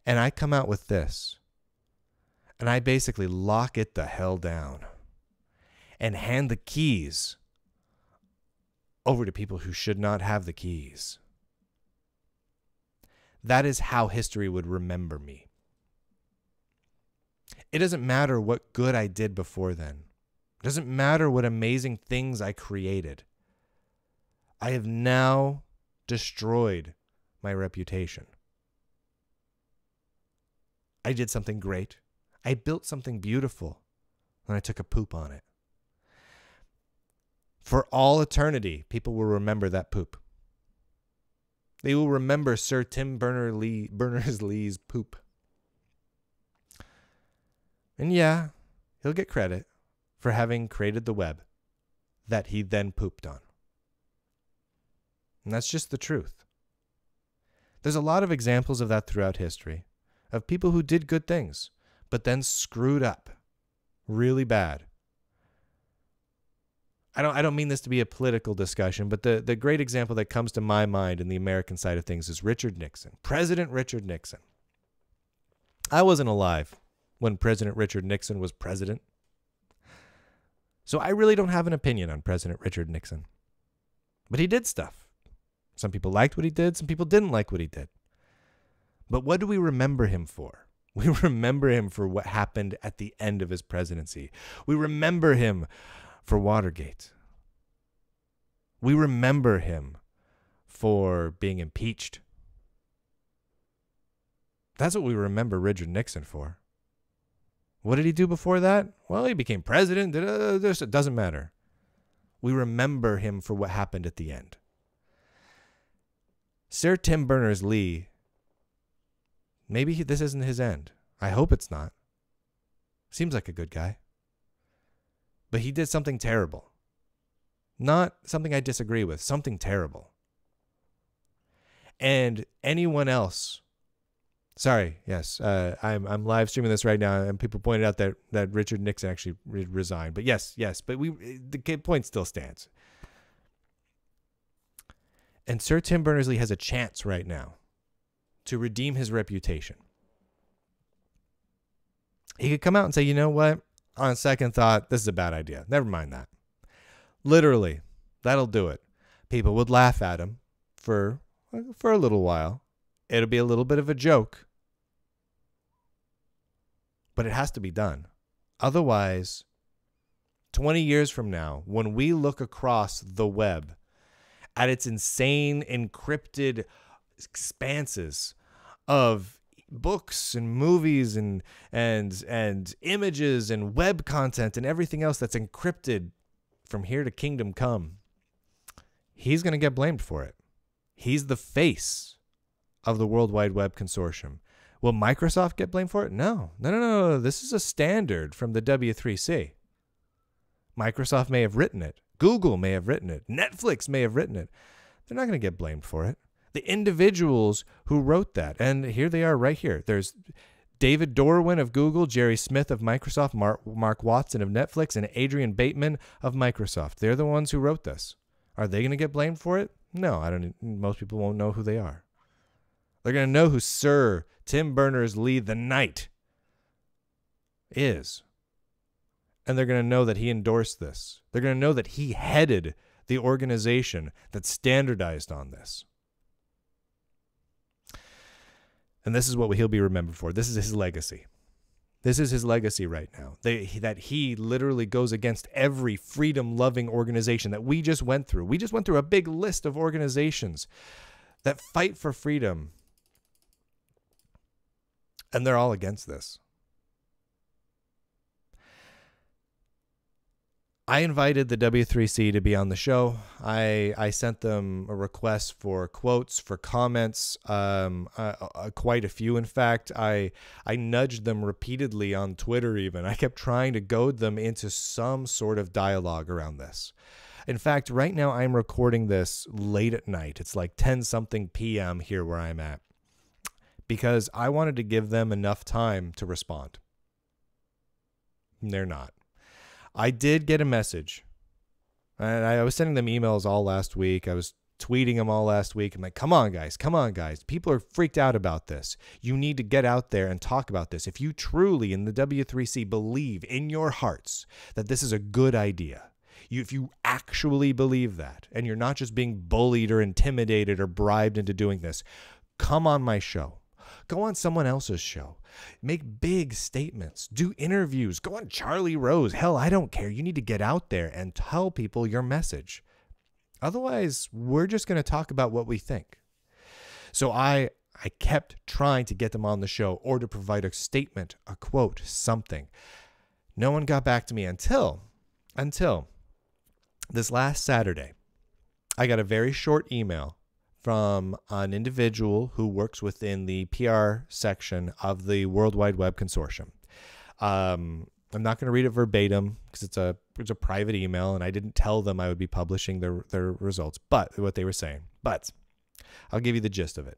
And I come out with this, and I basically lock it the hell down and hand the keys over to people who should not have the keys. That is how history would remember me. It doesn't matter what good I did before then. It doesn't matter what amazing things I created. I have now destroyed my reputation. I did something great. I built something beautiful, and I took a poop on it. For all eternity, people will remember that poop. They will remember Sir Tim Berners-Lee's poop. And yeah, he'll get credit. for having created the web that he then pooped on. And that's just the truth. There's a lot of examples of that throughout history, of people who did good things, but then screwed up really bad. I don't mean this to be a political discussion, but the great example that comes to my mind in the American side of things is Richard Nixon, President Richard Nixon. I wasn't alive when President Richard Nixon was president, so I really don't have an opinion on President Richard Nixon. But he did stuff. Some people liked what he did, some people didn't like what he did. But what do we remember him for? We remember him for what happened at the end of his presidency. We remember him for Watergate. We remember him for being impeached. That's what we remember Richard Nixon for. What did he do before that? Well, he became president. It doesn't matter. We remember him for what happened at the end. Sir Tim Berners-Lee, maybe this isn't his end. I hope it's not. Seems like a good guy. But he did something terrible. Not something I disagree with, something terrible. And anyone else, sorry, yes, I'm live streaming this right now, and people pointed out that Richard Nixon actually resigned. But yes, but the point still stands. And Sir Tim Berners-Lee has a chance right now to redeem his reputation. He could come out and say, you know what? On second thought, this is a bad idea. Never mind that. Literally, that'll do it. People would laugh at him for a little while. It'll be a little bit of a joke. But it has to be done. Otherwise, 20 years from now, when we look across the web at its insane, encrypted expanses of books and movies and images and web content and everything else that's encrypted from here to kingdom come, he's going to get blamed for it. He's the face of the World Wide Web Consortium. Will Microsoft get blamed for it? No. This is a standard from the W3C. Microsoft may have written it. Google may have written it. Netflix may have written it. They're not going to get blamed for it. The individuals who wrote that, and here they are right here. There's David Dorwin of Google, Jerry Smith of Microsoft, Mark Watson of Netflix, and Adrian Bateman of Microsoft. They're the ones who wrote this. Are they going to get blamed for it? No, I don't. Most people won't know who they are. They're going to know who Sir Tim Berners-Lee the Knight is. And they're going to know that he endorsed this. They're going to know that he headed the organization that standardized on this. And this is what he'll be remembered for. This is his legacy. This is his legacy right now. That he literally goes against every freedom-loving organization that we just went through. We just went through a big list of organizations that fight for freedom. And they're all against this. I invited the W3C to be on the show. I sent them a request for quotes, for comments, quite a few, in fact. I nudged them repeatedly on Twitter even. I kept trying to goad them into some sort of dialogue around this. In fact, right now I'm recording this late at night. It's like 10-something p.m. here where I'm at, because I wanted to give them enough time to respond. And they're not. I did get a message, and I was sending them emails all last week. I was tweeting them all last week. I'm like, come on, guys. People are freaked out about this. You need to get out there and talk about this. If you truly in the W3C believe in your hearts that this is a good idea, if you actually believe that, and you're not just being bullied or intimidated or bribed into doing this, come on my show. Go on someone else's show. Make big statements. Do interviews. Go on Charlie Rose. Hell, I don't care. You need to get out there and tell people your message. Otherwise, we're just going to talk about what we think. So I kept trying to get them on the show or to provide a statement, a quote, something. No one got back to me until this last Saturday. I got a very short email from an individual who works within the PR section of the World Wide Web Consortium. I'm not going to read it verbatim because it's a private email, and I didn't tell them I would be publishing their results, but what they were saying. But I'll give you the gist of it.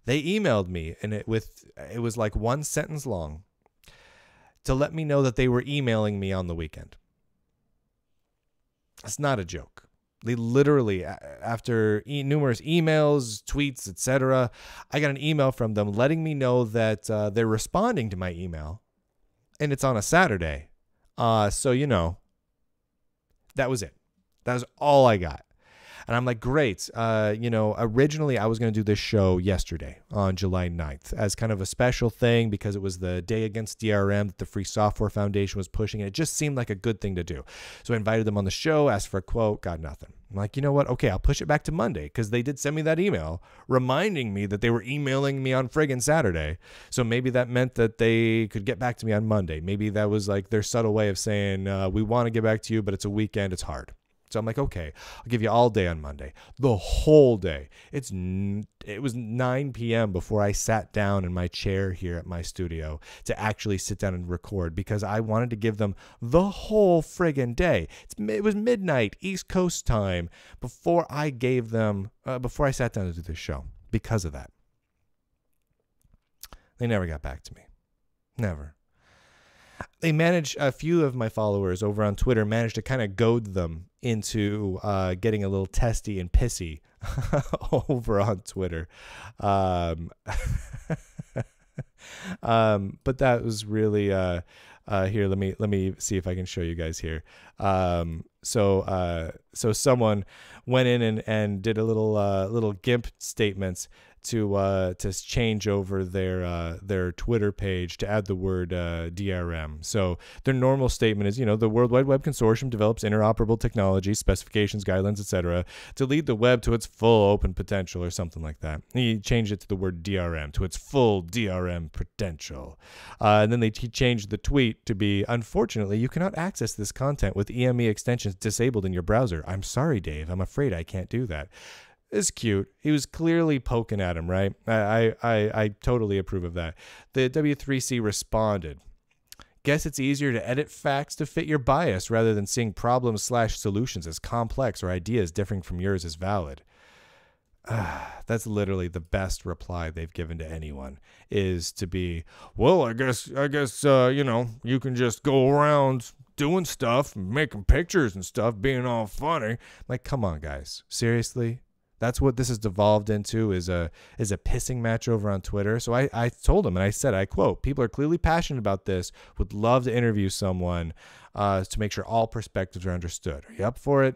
They emailed me, and it was like one sentence long, to let me know that they were emailing me on the weekend. It's not a joke. They literally, after numerous emails, tweets, etc., I got an email from them letting me know that they're responding to my email, and it's on a Saturday. So, that was it. That was all I got. And I'm like, great. Originally I was going to do this show yesterday on July 9th as kind of a special thing because it was the day against DRM that the Free Software Foundation was pushing. And it just seemed like a good thing to do. So I invited them on the show, asked for a quote, got nothing. I'm like, you know what? Okay, I'll push it back to Monday because they did send me that email reminding me that they were emailing me on friggin' Saturday. So maybe that meant that they could get back to me on Monday. Maybe that was like their subtle way of saying, we want to get back to you, but it's a weekend. It's hard. So I'm like, okay, I'll give you all day on Monday, the whole day. It was 9 p.m. before I sat down in my chair here at my studio to actually sit down and record because I wanted to give them the whole friggin' day. It was midnight East Coast time before I sat down to do this show because of that. They never got back to me. Never. A few of my followers over on Twitter managed to kind of goad them into getting a little testy and pissy over on Twitter. But that was really here. Let me see if I can show you guys here. So someone went in and did a little GIMP statements to change over their Twitter page to add the word DRM. So their normal statement is, the World Wide Web Consortium develops interoperable technology, specifications, guidelines, etc., to lead the web to its full open potential or something like that. He changed it to the word DRM, to its full DRM potential. And then he changed the tweet to be, unfortunately, you cannot access this content with EME extensions disabled in your browser. I'm sorry, Dave. I'm afraid I can't do that. It's cute. He was clearly poking at him, right? I totally approve of that. The W3C responded, guess it's easier to edit facts to fit your bias rather than seeing problems/solutions as complex or ideas differing from yours as valid. That's literally the best reply they've given to anyone, is to be, well, I guess you can just go around doing stuff, making pictures and stuff, being all funny. Like, come on, guys. Seriously? That's what this has devolved into, is a pissing match over on Twitter. So I told him, and I said, I quote, people are clearly passionate about this, would love to interview someone to make sure all perspectives are understood. Are you up for it?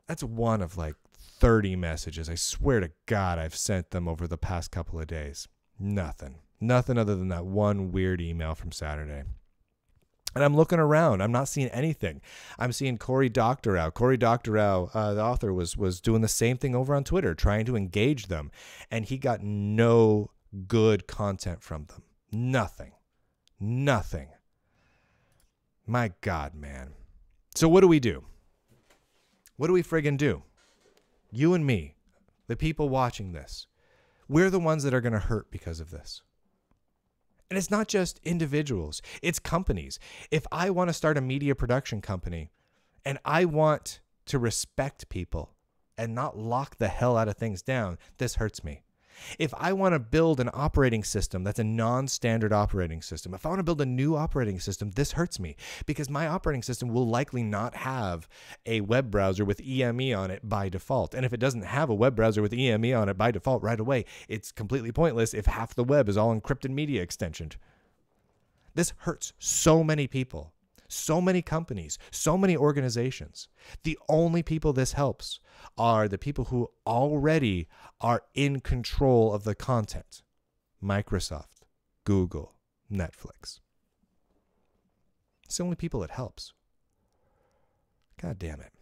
That's one of like 30 messages. I swear to God I've sent them over the past couple of days. Nothing other than that one weird email from Saturday. And I'm looking around. I'm not seeing anything. I'm seeing Cory Doctorow. Cory Doctorow, the author, was doing the same thing over on Twitter, trying to engage them. And he got no good content from them. Nothing. My God, man. So what do we do? What do we friggin' do? You and me, the people watching this, we're the ones that are going to hurt because of this. And it's not just individuals, it's companies. If I want to start a media production company and I want to respect people and not lock the hell out of things down, this hurts me. If I want to build an operating system that's a non-standard operating system, if I want to build a new operating system, this hurts me because my operating system will likely not have a web browser with EME on it by default. And if it doesn't have a web browser with EME on it by default right away, it's completely pointless if half the web is all encrypted media extension. This hurts so many people, so many companies, so many organizations. The only people this helps are the people who already are in control of the content. Microsoft, Google, Netflix. It's the only people it helps. God damn it.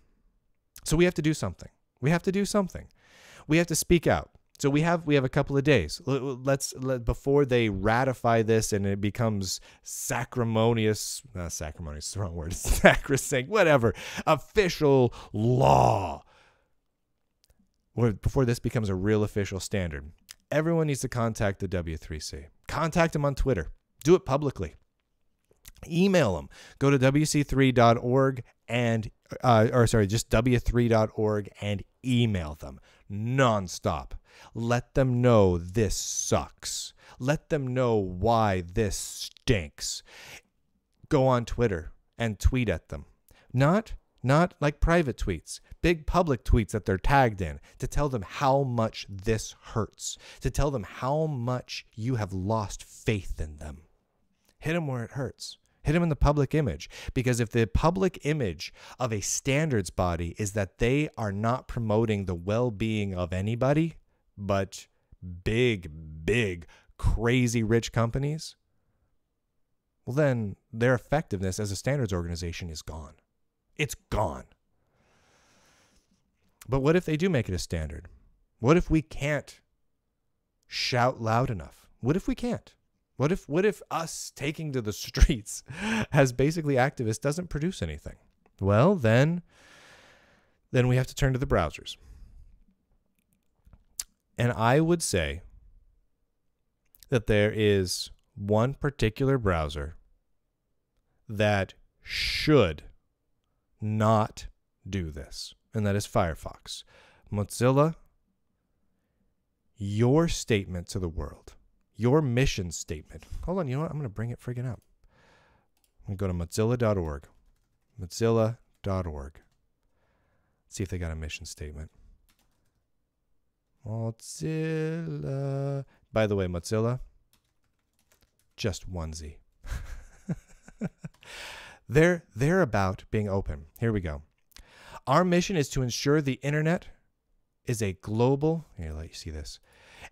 So we have to do something. We have to speak out. So we have a couple of days. Before they ratify this and it becomes sacrimonious. Not sacrimonious is the wrong word. Sacrosanct, whatever. Official law. Or before this becomes a real official standard. Everyone needs to contact the W3C. Contact them on Twitter. Do it publicly. Email them. Go to wc3.org and, just w3.org and email them nonstop. Let them know this sucks. Let them know why this stinks. Go on Twitter and tweet at them. Not like private tweets, big public tweets that they're tagged in, to tell them how much this hurts, to tell them how much you have lost faith in them. Hit them where it hurts. Hit them in the public image. Because if the public image of a standards body is that they are not promoting the well-being of anybody but big, crazy rich companies, well, then their effectiveness as a standards organization is gone. It's gone. But what if they do make it a standard? What if we can't shout loud enough? What if we can't? What if us taking to the streets as basically activists doesn't produce anything? Well, then we have to turn to the browsers. And I would say that there is one particular browser that should not do this, and that is Firefox. Mozilla, your statement to the world, your mission statement. Hold on, you know what? I'm going to bring it friggin' up. I'm going to go to mozilla.org. Mozilla.org. See if they got a mission statement. Mozilla. By the way, Mozilla, just one Z. They're about being open. Here we go. Our mission is to ensure the internet is a global, here, let you see this,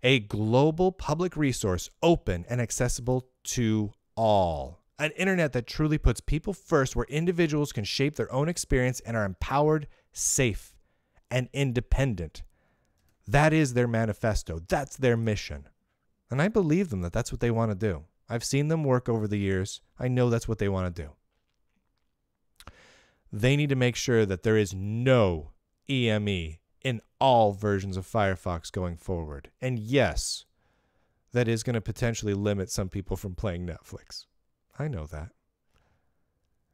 a global public resource, open and accessible to all. An internet that truly puts people first, where individuals can shape their own experience and are empowered, safe, and independent. That is their manifesto. That's their mission. And I believe them that that's what they want to do. I've seen them work over the years. I know that's what they want to do. They need to make sure that there is no EME in all versions of Firefox going forward. And yes, that is going to potentially limit some people from playing Netflix. I know that.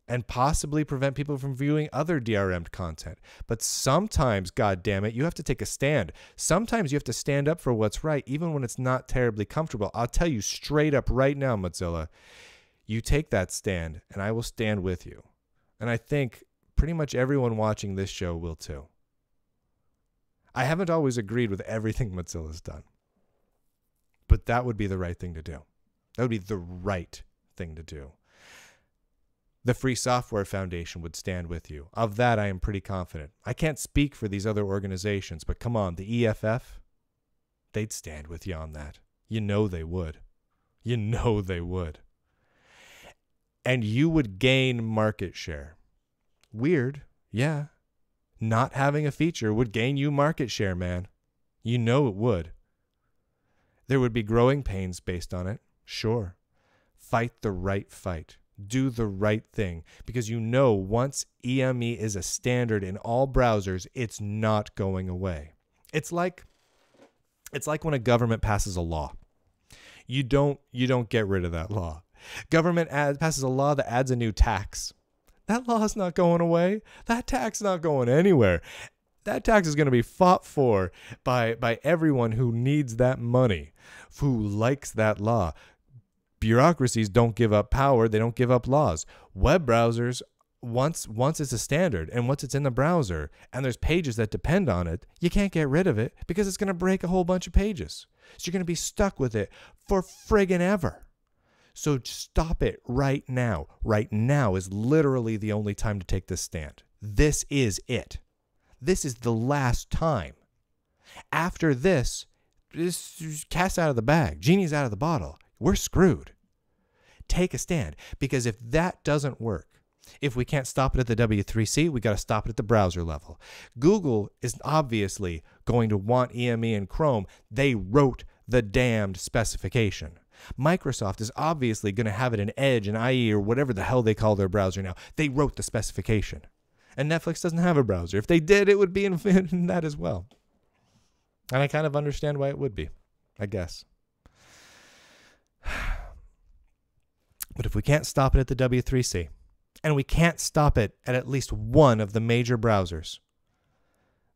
And possibly prevent people from viewing other DRM'd content. But sometimes, God damn it, you have to take a stand. Sometimes you have to stand up for what's right, even when it's not terribly comfortable. I'll tell you straight up right now, Mozilla, you take that stand, and I will stand with you. And I think pretty much everyone watching this show will too. I haven't always agreed with everything Mozilla's done. But that would be the right thing to do. That would be the right thing to do. The Free Software Foundation would stand with you. Of that, I am pretty confident. I can't speak for these other organizations, but come on, the EFF, they'd stand with you on that. You know they would. You know they would. And you would gain market share. Weird, yeah. Not having a feature would gain you market share, man. You know it would. There would be growing pains based on it, sure. Fight the right fight. Do the right thing, because you know once EME is a standard in all browsers, it's not going away. It's like when a government passes a law. You don't get rid of that law. Government passes a law that adds a new tax. That law is not going away. That tax is not going anywhere. That tax is going to be fought for by everyone who needs that money, who likes that law. Bureaucracies don't give up power. They don't give up laws. Web browsers, once it's a standard and once it's in the browser and there's pages that depend on it, you can't get rid of it because it's going to break a whole bunch of pages. So you're going to be stuck with it for friggin' ever. So stop it right now. Right now is literally the only time to take this stand. This is it. This is the last time. After this, cat's out of the bag. Genie's out of the bottle. We're screwed. Take a stand, because if that doesn't work, if we can't stop it at the W3C, we got to stop it at the browser level. Google is obviously going to want EME and Chrome. They wrote the damned specification. Microsoft is obviously going to have it in Edge and IE or whatever the hell they call their browser now. They wrote the specification. And Netflix doesn't have a browser. If they did, it would be in that as well. And I kind of understand why it would be, I guess. But if we can't stop it at the W3C, and we can't stop it at least one of the major browsers,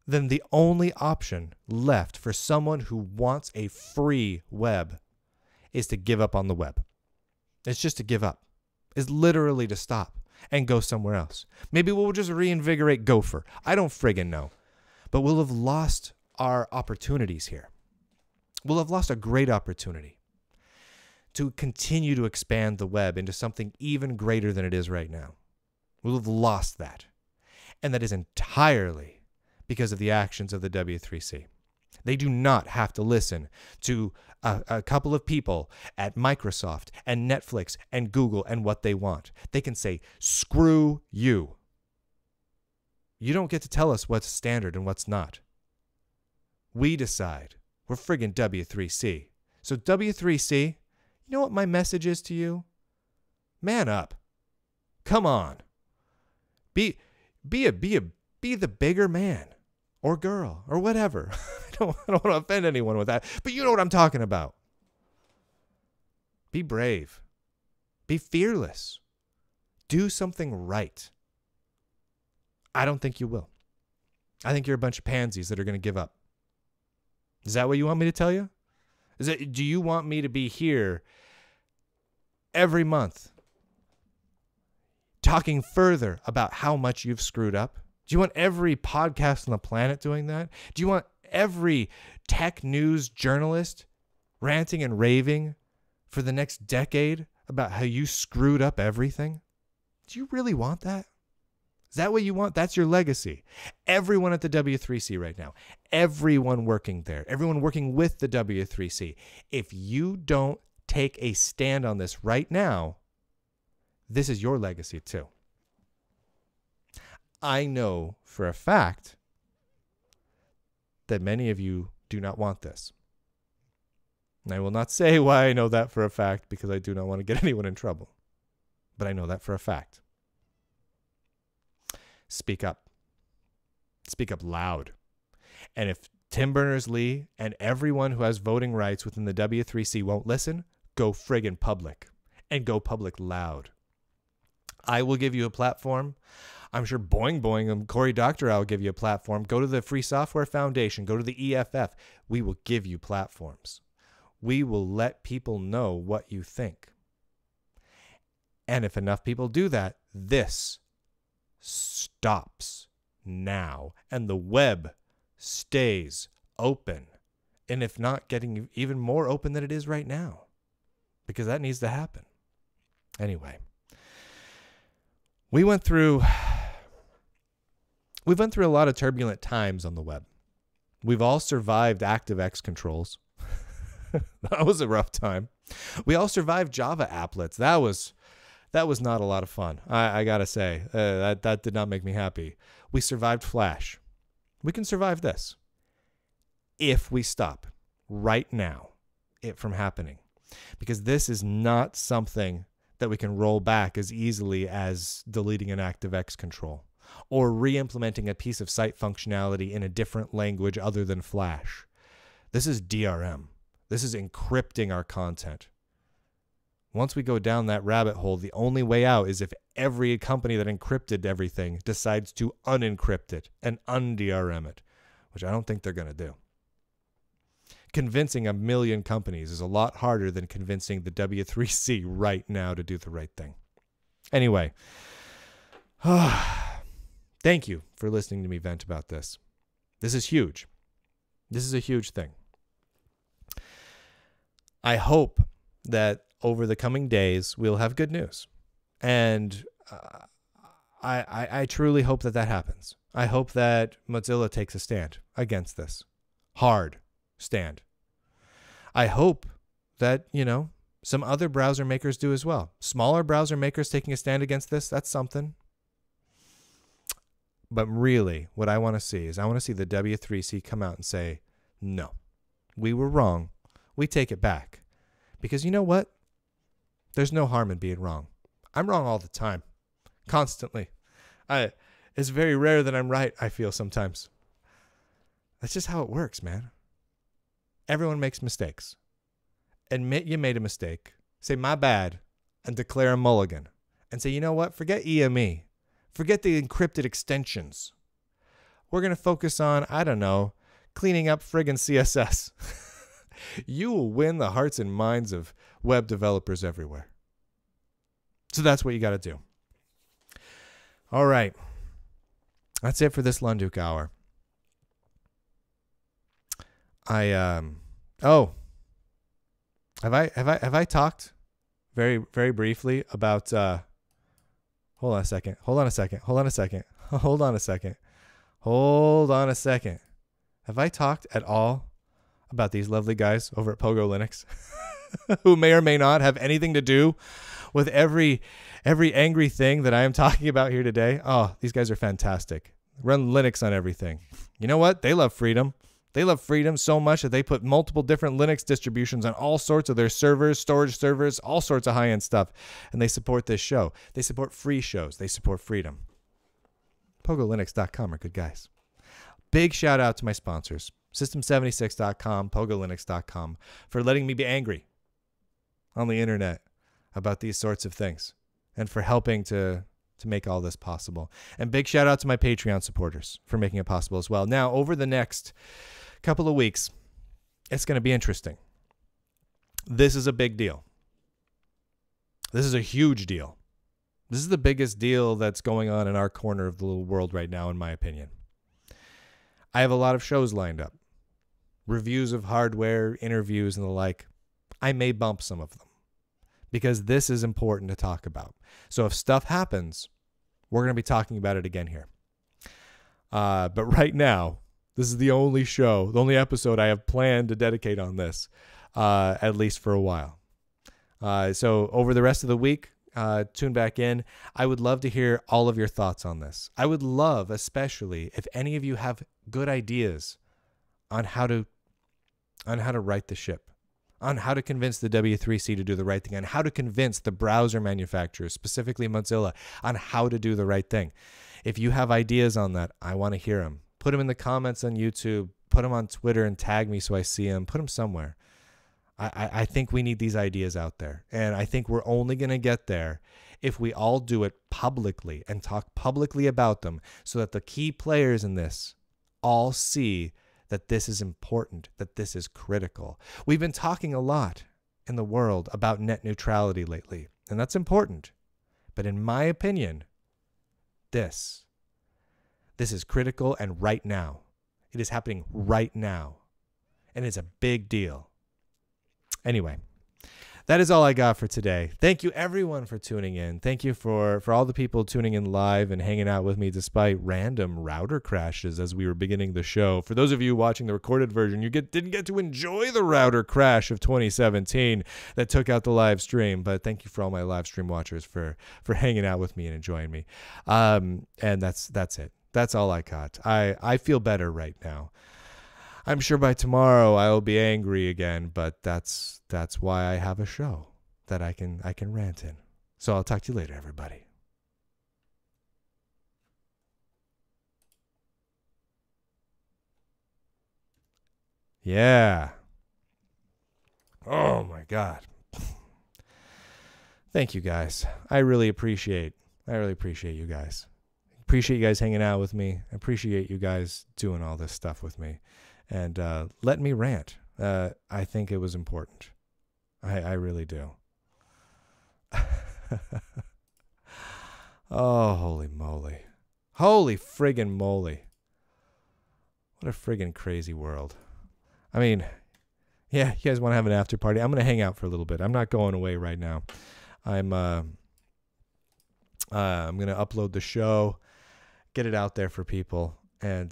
then the only option left for someone who wants a free web is to give up on the web. It's just to give up. It's literally to stop and go somewhere else. Maybe we'll just reinvigorate Gopher. I don't friggin' know. But we'll have lost our opportunities here. We'll have lost a great opportunity to continue to expand the web into something even greater than it is right now. We'll have lost that. And that is entirely because of the actions of the W3C. They do not have to listen to a couple of people at Microsoft and Netflix and Google and what they want. They can say, screw you. You don't get to tell us what's standard and what's not. We decide. We're friggin' W3C. So W3C, you know what my message is to you? Man up. Come on. Be the bigger man or girl or whatever. I don't want to offend anyone with that, but you know what I'm talking about. Be brave. Be fearless. Do something right. I don't think you will. I think you're a bunch of pansies that are going to give up. Is that what you want me to tell you? Do you want me to be here every month talking further about how much you've screwed up? Do you want every podcast on the planet doing that? Do you want every tech news journalist ranting and raving for the next decade about how you screwed up everything? Do you really want that? Is that what you want? That's your legacy. Everyone at the W3C right now, everyone working there, everyone working with the W3C, if you don't take a stand on this right now, this is your legacy too. I know for a fact that many of you do not want this. And I will not say why I know that for a fact because I do not want to get anyone in trouble. But I know that for a fact. Speak up. Speak up loud. And if Tim Berners-Lee and everyone who has voting rights within the W3C won't listen, go friggin' public. And go public loud. I will give you a platform. I'm sure Boing Boing and Cory Doctorow will give you a platform. Go to the Free Software Foundation. Go to the EFF. We will give you platforms. We will let people know what you think. And if enough people do that, this stops now. And the web stays open. And if not, getting even more open than it is right now. Because that needs to happen. Anyway. We went through a lot of turbulent times on the web. We've all survived ActiveX controls. That was a rough time. We all survived Java applets. That was not a lot of fun. I gotta say, that did not make me happy. We survived Flash. We can survive this if we stop right now it from happening, because this is not something that we can roll back as easily as deleting an ActiveX control or re-implementing a piece of site functionality in a different language other than Flash. This is DRM. This is encrypting our content. Once we go down that rabbit hole, the only way out is if every company that encrypted everything decides to unencrypt it and un-DRM it, which I don't think they're going to do. Convincing a million companies is a lot harder than convincing the W3C right now to do the right thing. Anyway, thank you for listening to me vent about this. This is huge. This is a huge thing. I hope that over the coming days, we'll have good news. And I truly hope that happens. I hope that Mozilla takes a stand against this. Hard stand. I hope that, some other browser makers do as well. Smaller browser makers taking a stand against this, that's something. But really, what I want to see is I want to see the W3C come out and say, no, we were wrong. We take it back. Because you know what? There's no harm in being wrong. I'm wrong all the time. Constantly. It's very rare that I'm right, I feel sometimes. That's just how it works, man. Everyone makes mistakes. Admit you made a mistake. Say, my bad. and declare a mulligan and say, you know what? Forget EME. Forget the encrypted extensions. We're going to focus on, I don't know, cleaning up friggin' CSS. You will win the hearts and minds of web developers everywhere. So that's what you got to do. All right. That's it for this Lunduke hour. Have I talked very, very briefly about hold on a second. Have I talked at all about these lovely guys over at Pogo Linux who may or may not have anything to do with every angry thing that I am talking about here today? Oh, these guys are fantastic. Run Linux on everything. You know what? They love freedom. They love freedom so much that they put multiple different Linux distributions on all sorts of their servers, storage servers, all sorts of high-end stuff. And they support this show. They support free shows. They support freedom. PogoLinux.com are good guys. Big shout out to my sponsors, System76.com, PogoLinux.com, for letting me be angry on the internet about these sorts of things and for helping to make all this possible. And big shout out to my Patreon supporters for making it possible as well. Now, over the next couple of weeks, it's going to be interesting. This is a big deal. This is a huge deal. This is the biggest deal that's going on in our corner of the little world right now, in my opinion. I have a lot of shows lined up. Reviews of hardware, interviews, and the like. I may bump some of them because this is important to talk about. So if stuff happens, we're going to be talking about it again here. But right now, this is the only show, the only episode I have planned to dedicate on this, at least for a while. So over the rest of the week, tune back in. I would love to hear all of your thoughts on this. I would love, especially if any of you have good ideas on how to right the ship, on how to convince the W3C to do the right thing, on how to convince the browser manufacturers, specifically Mozilla, on how to do the right thing. If you have ideas on that, I want to hear them. Put them in the comments on YouTube. Put them on Twitter and tag me so I see them. Put them somewhere. I think we need these ideas out there. And I think we're only going to get there if we all do it publicly and talk publicly about them so that the key players in this all see that this is important, that this is critical. We've been talking a lot in the world about net neutrality lately, and that's important. But in my opinion, this is critical and right now. It is happening right now. And it's a big deal. Anyway, that is all I got for today. Thank you, everyone, for tuning in. Thank you for all the people tuning in live and hanging out with me despite random router crashes as we were beginning the show. For those of you watching the recorded version, you didn't get to enjoy the router crash of 2017 that took out the live stream. But thank you for all my live stream watchers for hanging out with me and enjoying me. And that's it. That's all I got. I feel better right now. I'm sure by tomorrow I'll be angry again, but that's why I have a show that I can rant in. So I'll talk to you later, everybody. Yeah. Oh my God. Thank you guys. I really appreciate you guys. Appreciate you guys hanging out with me. I appreciate you guys doing all this stuff with me. And let me rant. I think it was important. I really do. Oh, holy moly. Holy friggin' moly. What a friggin' crazy world. I mean, yeah, you guys want to have an after party? I'm going to hang out for a little bit. I'm not going away right now. I'm going to upload the show, get it out there for people. And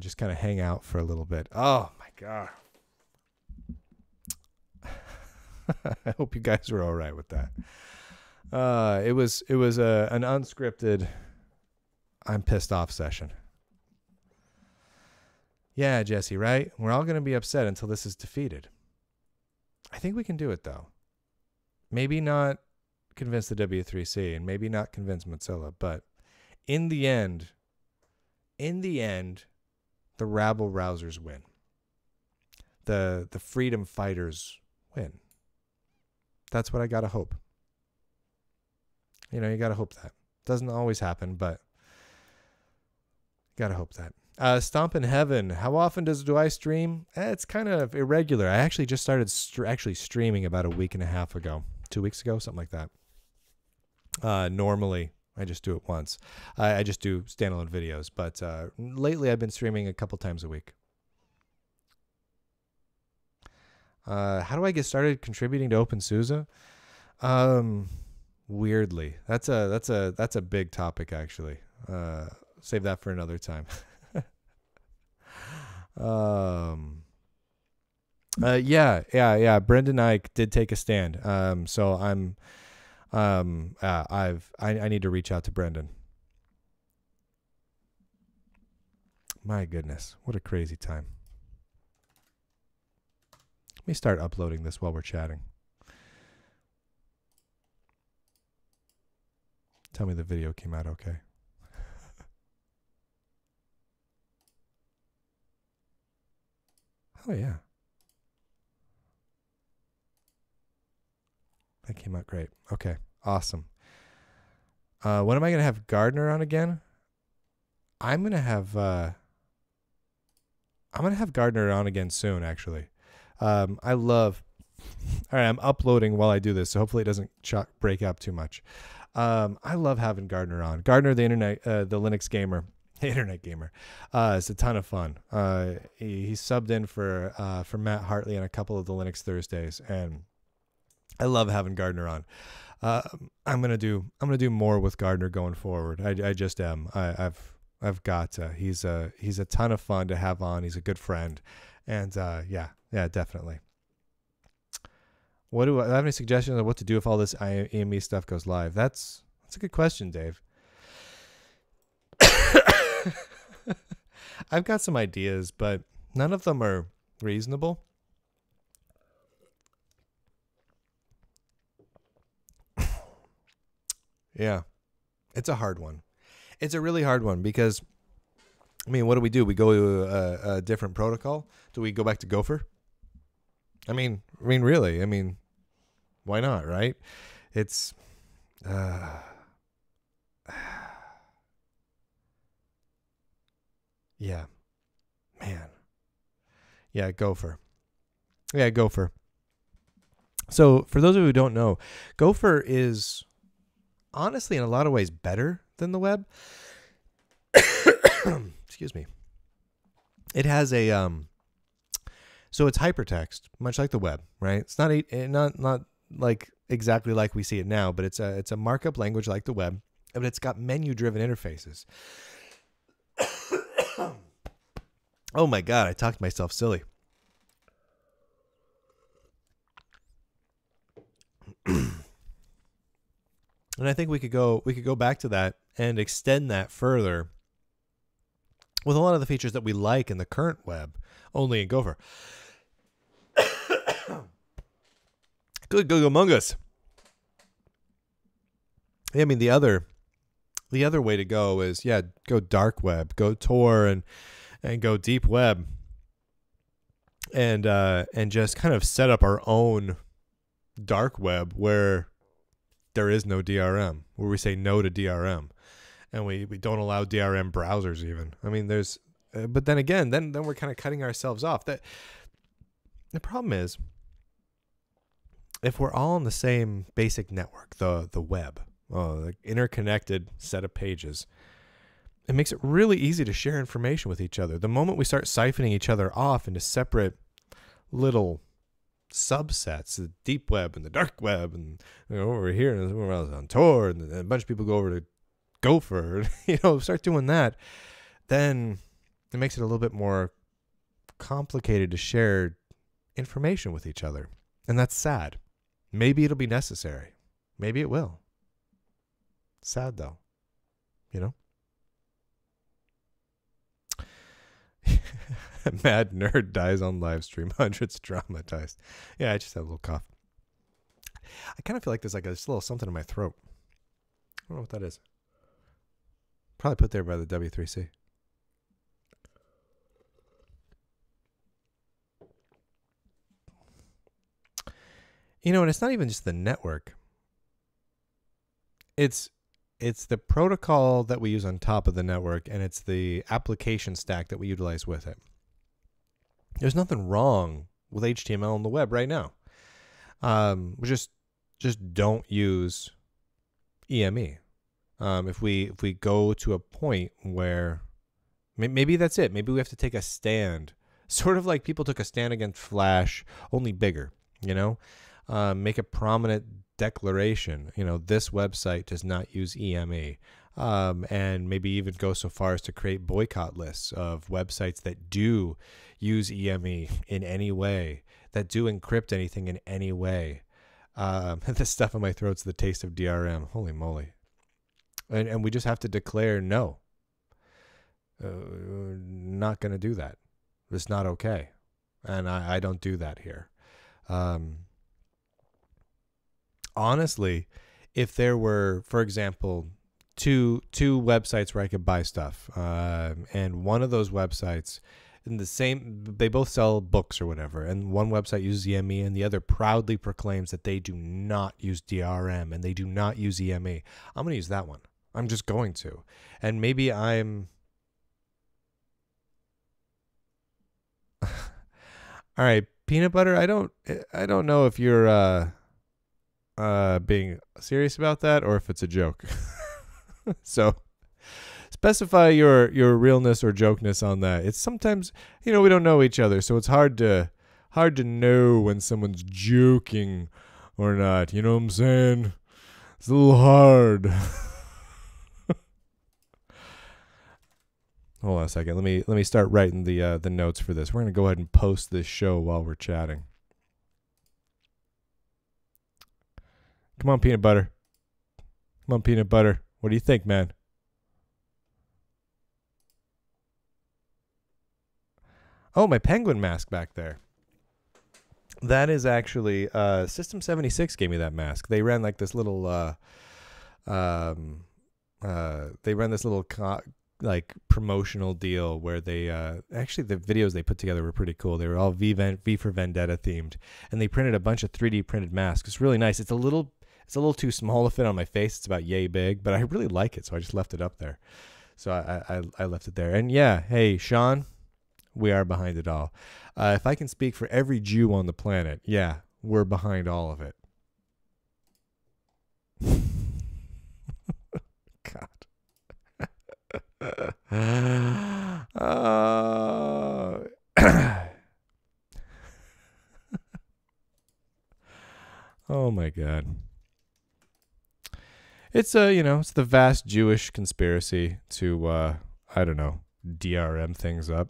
just kind of hang out for a little bit. Oh my God. I hope you guys were all right with that. It was an unscripted, I'm pissed off session. Yeah, Jesse, right? We're all going to be upset until this is defeated. I think we can do it though. Maybe not convince the W3C and maybe not convince Mozilla, but in the end, the rabble rousers win. The freedom fighters win. That's what I gotta hope. You know, you got to hope that. Doesn't always happen, but got to hope that. Stomp in Heaven. How often do I stream? It's kind of irregular. I actually just started actually streaming about a week and a half ago. 2 weeks ago, something like that. Normally, I just do it once. I just do standalone videos, but lately I've been streaming a couple times a week. How do I get started contributing to OpenSUSE? Weirdly, that's a big topic actually. Save that for another time. Yeah. Brendan and I did take a stand. So I need to reach out to Brendan. My goodness, what a crazy time. Let me start uploading this while we're chatting. Tell me the video came out okay. Oh, yeah. That came out great. Okay, awesome. When am I going to have Gardner on again? I'm going to have Gardner on again soon, actually. I love... All right, I'm uploading while I do this, so hopefully it doesn't break up too much. I love having Gardner on. Gardner, the Linux gamer, internet gamer. It's a ton of fun. He subbed in for Matt Hartley on a couple of the Linux Thursdays, and I love having Gardner on. I'm gonna do more with Gardner going forward. I just am. I've got to. He's a ton of fun to have on. He's a good friend, and yeah, definitely. Do I have any suggestions on what to do if all this AME stuff goes live? That's a good question, Dave. I've got some ideas, but none of them are reasonable. Yeah, it's a hard one. It's a really hard one because, I mean, what do? We go to a different protocol? Do we go back to Gopher? I mean, really? I mean, why not, right? It's, yeah, man. Yeah, Gopher. Yeah, Gopher. So for those of you who don't know, Gopher is honestly in a lot of ways better than the web. Excuse me. It has a so it's hypertext, much like the web, right? It's not like exactly like we see it now, but it's a markup language like the web, but it's got menu-driven interfaces. Oh my God, I talked myself silly. And I think we could go back to that and extend that further with a lot of the features that we like in the current web, only in Gopher. Good Among Us. I mean, the other way to go is, go dark web, go Tor and go deep web, and just kind of set up our own dark web where there is no DRM, where we say no to DRM, and we don't allow DRM browsers even. I mean, there's, but then again, then we're kind of cutting ourselves off. That the problem is, if we're all on the same basic network, the web, the interconnected set of pages, it makes it really easy to share information with each other. The moment we start siphoning each other off into separate little subsets, the deep web and the dark web, and over here and somewhere else on Tor, and a bunch of people go over to Gopher, start doing that, then it makes it a little bit more complicated to share information with each other. And that's sad. Maybe it'll be necessary. Maybe it will. Sad though. Mad nerd dies on live stream. Hundreds traumatized. Yeah, I just had a little cough. I kind of feel like there's like a little something in my throat. I don't know what that is. Probably put there by the W3C. And it's not even just the network. it's it's the protocol that we use on top of the network, and it's the application stack that we utilize with it. There's nothing wrong with HTML on the web right now. We just don't use EME. If we go to a point where maybe that's it. Maybe we have to take a stand, sort of like people took a stand against Flash, only bigger. Make a prominent declaration. This website does not use EME. And maybe even go so far as to create boycott lists of websites that do use EME in any way, that do encrypt anything in any way. This stuff in my throat's the taste of DRM. Holy moly. And we just have to declare no. Not going to do that. It's not okay. And I don't do that here. Honestly, if there were, for example, two websites where I could buy stuff, and one of those websites, they both sell books or whatever, and one website uses EME and the other proudly proclaims that they do not use DRM and they do not use EME, I'm going to use that one. I'm just going to. And maybe I'm... All right, peanut butter, I don't know if you're being serious about that or if it's a joke. So specify your realness or jokeness on that. It's sometimes, we don't know each other, so it's hard to know when someone's joking or not. You know what I'm saying? It's a little hard. Hold on a second. Let me start writing the notes for this. We're gonna go ahead and post this show while we're chatting. Come on, peanut butter. Come on, peanut butter. What do you think, man? Oh, my penguin mask back there. That is actually System 76 gave me that mask. They ran like this little like promotional deal where they actually the videos they put together were pretty cool. They were all V for Vendetta themed, and they printed a bunch of 3D printed masks. It's really nice. It's a little too small to fit on my face. It's about yay big, but I really like it, so I just left it up there. So I left it there. And yeah, hey, Sean, we are behind it all. If I can speak for every Jew on the planet, yeah, we're behind all of it. God. Oh my God. It's it's the vast Jewish conspiracy to I don't know, DRM things up.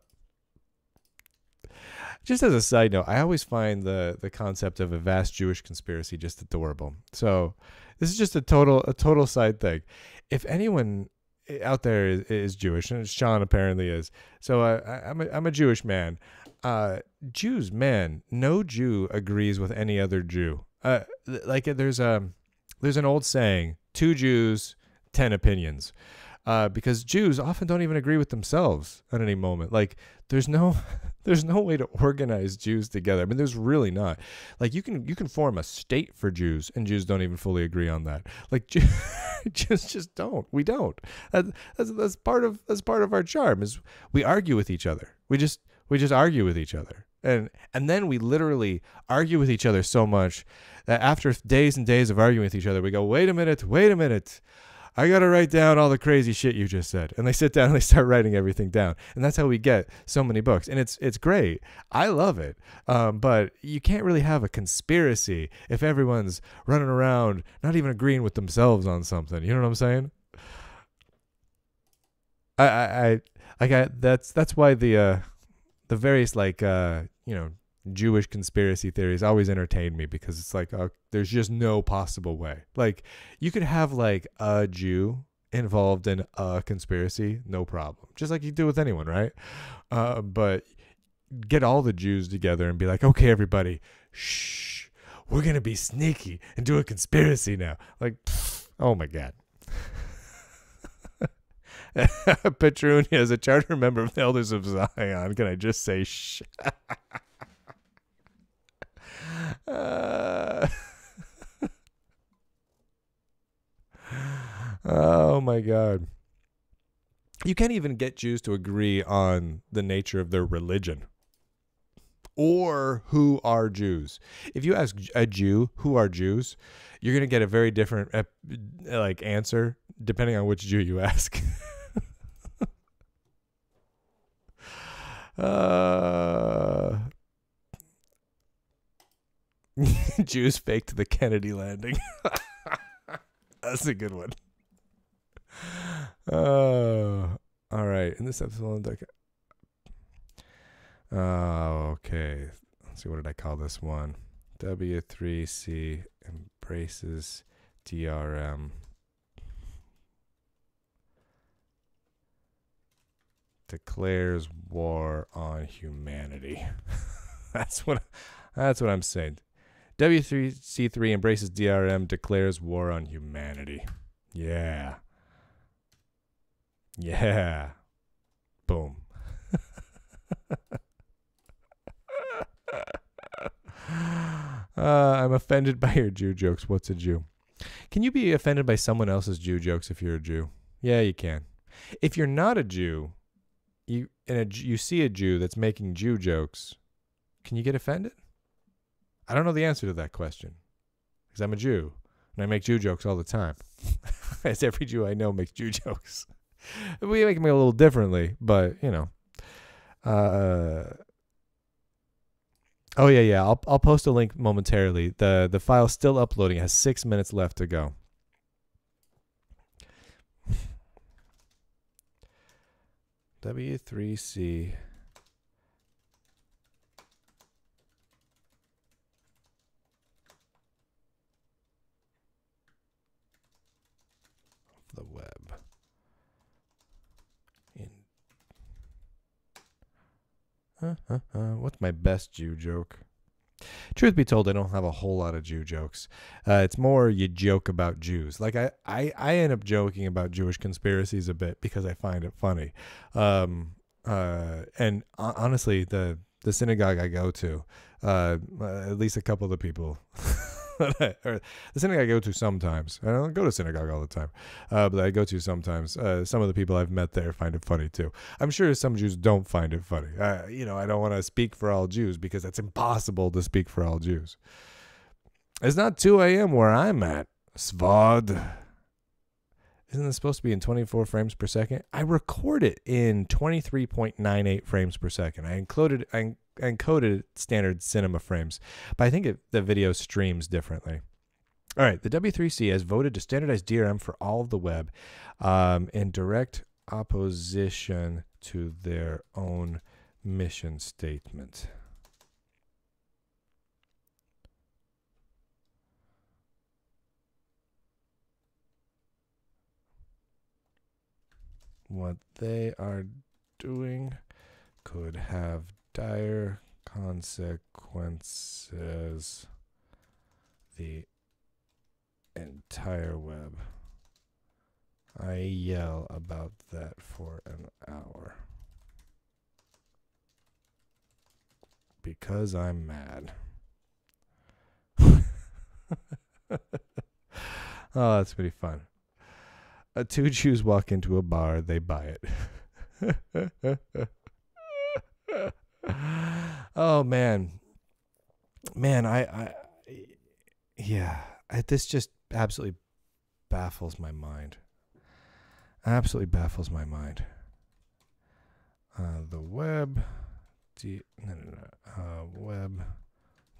Just as a side note, I always find the concept of a vast Jewish conspiracy just adorable. So this is just a total side thing. If anyone out there is Jewish, and Sean apparently is, so I'm a Jewish man. Jews, man, no Jew agrees with any other Jew. Like there's an old saying: 2 Jews, 10 opinions. Because Jews often don't even agree with themselves at any moment. Like there's no way to organize Jews together. I mean, there's really not. Like you can form a state for Jews, and Jews don't even fully agree on that. Like just don't. We don't. That's part of our charm is we argue with each other. We just argue with each other. And then we literally argue with each other so much that after days and days of arguing with each other, we go, wait a minute. I got to write down all the crazy shit you just said. And they sit down and they start writing everything down. And that's how we get so many books. And it's great. I love it. But you can't really have a conspiracy if everyone's running around not even agreeing with themselves on something. You know what I'm saying? That's why the various Jewish conspiracy theories always entertain me, because it's like there's just no possible way. Like you could have like a Jew involved in a conspiracy, no problem, just like you do with anyone, right? But get all the Jews together and be like, okay, everybody, shh, we're gonna be sneaky and do a conspiracy now. Like, oh my God. Petrunia is a charter member of the Elders of Zion. Can I just say shh? my God. You can't even get Jews to agree on the nature of their religion or who are Jews. If you ask a Jew who are Jews, you're going to get a very different answer depending on which Jew you ask. Jews faked the Kennedy landing. That's a good one. All right. In this episode, okay. Let's see. What did I call this one? W3C embraces DRM. Declares war on humanity. That's what I'm saying. W3C3 embraces DRM, declares war on humanity. Yeah. Yeah. Boom. I'm offended by your Jew jokes. What's a Jew? Can you be offended by someone else's Jew jokes if you're a Jew? Yeah, you can. If you're not a Jew, you see a Jew that's making Jew jokes, can you get offended? I don't know the answer to that question because I'm a Jew and I make Jew jokes all the time. As every Jew I know makes Jew jokes. We make them a little differently, but you know. Oh yeah. I'll post a link momentarily. The file's still uploading. It has 6 minutes left to go. W3C. The web. What's my best Jew joke? Truth be told, I don't have a whole lot of Jew jokes. It's more you joke about Jews. Like I end up joking about Jewish conspiracies a bit because I find it funny. And honestly, the synagogue I go to, at least a couple of the people, or the synagogue I go to sometimes. I don't go to synagogue all the time, but I go to sometimes. Some of the people I've met there find it funny too. I'm sure some Jews don't find it funny. I don't want to speak for all Jews because that's impossible to speak for all Jews. It's not 2 a.m. where I'm at. Svod. Isn't this supposed to be in 24 frames per second? I record it in 23.98 frames per second. I encoded standard cinema frames, but I think the video streams differently. All right, the W3C has voted to standardize DRM for all of the web in direct opposition to their own mission statement. What they are doing could have dire consequences. The entire web. I yell about that for an hour. Because I'm mad. Oh, that's pretty fun. Two Jews walk into a bar, they buy it. Oh man, this just absolutely baffles my mind. Absolutely baffles my mind. The web, web,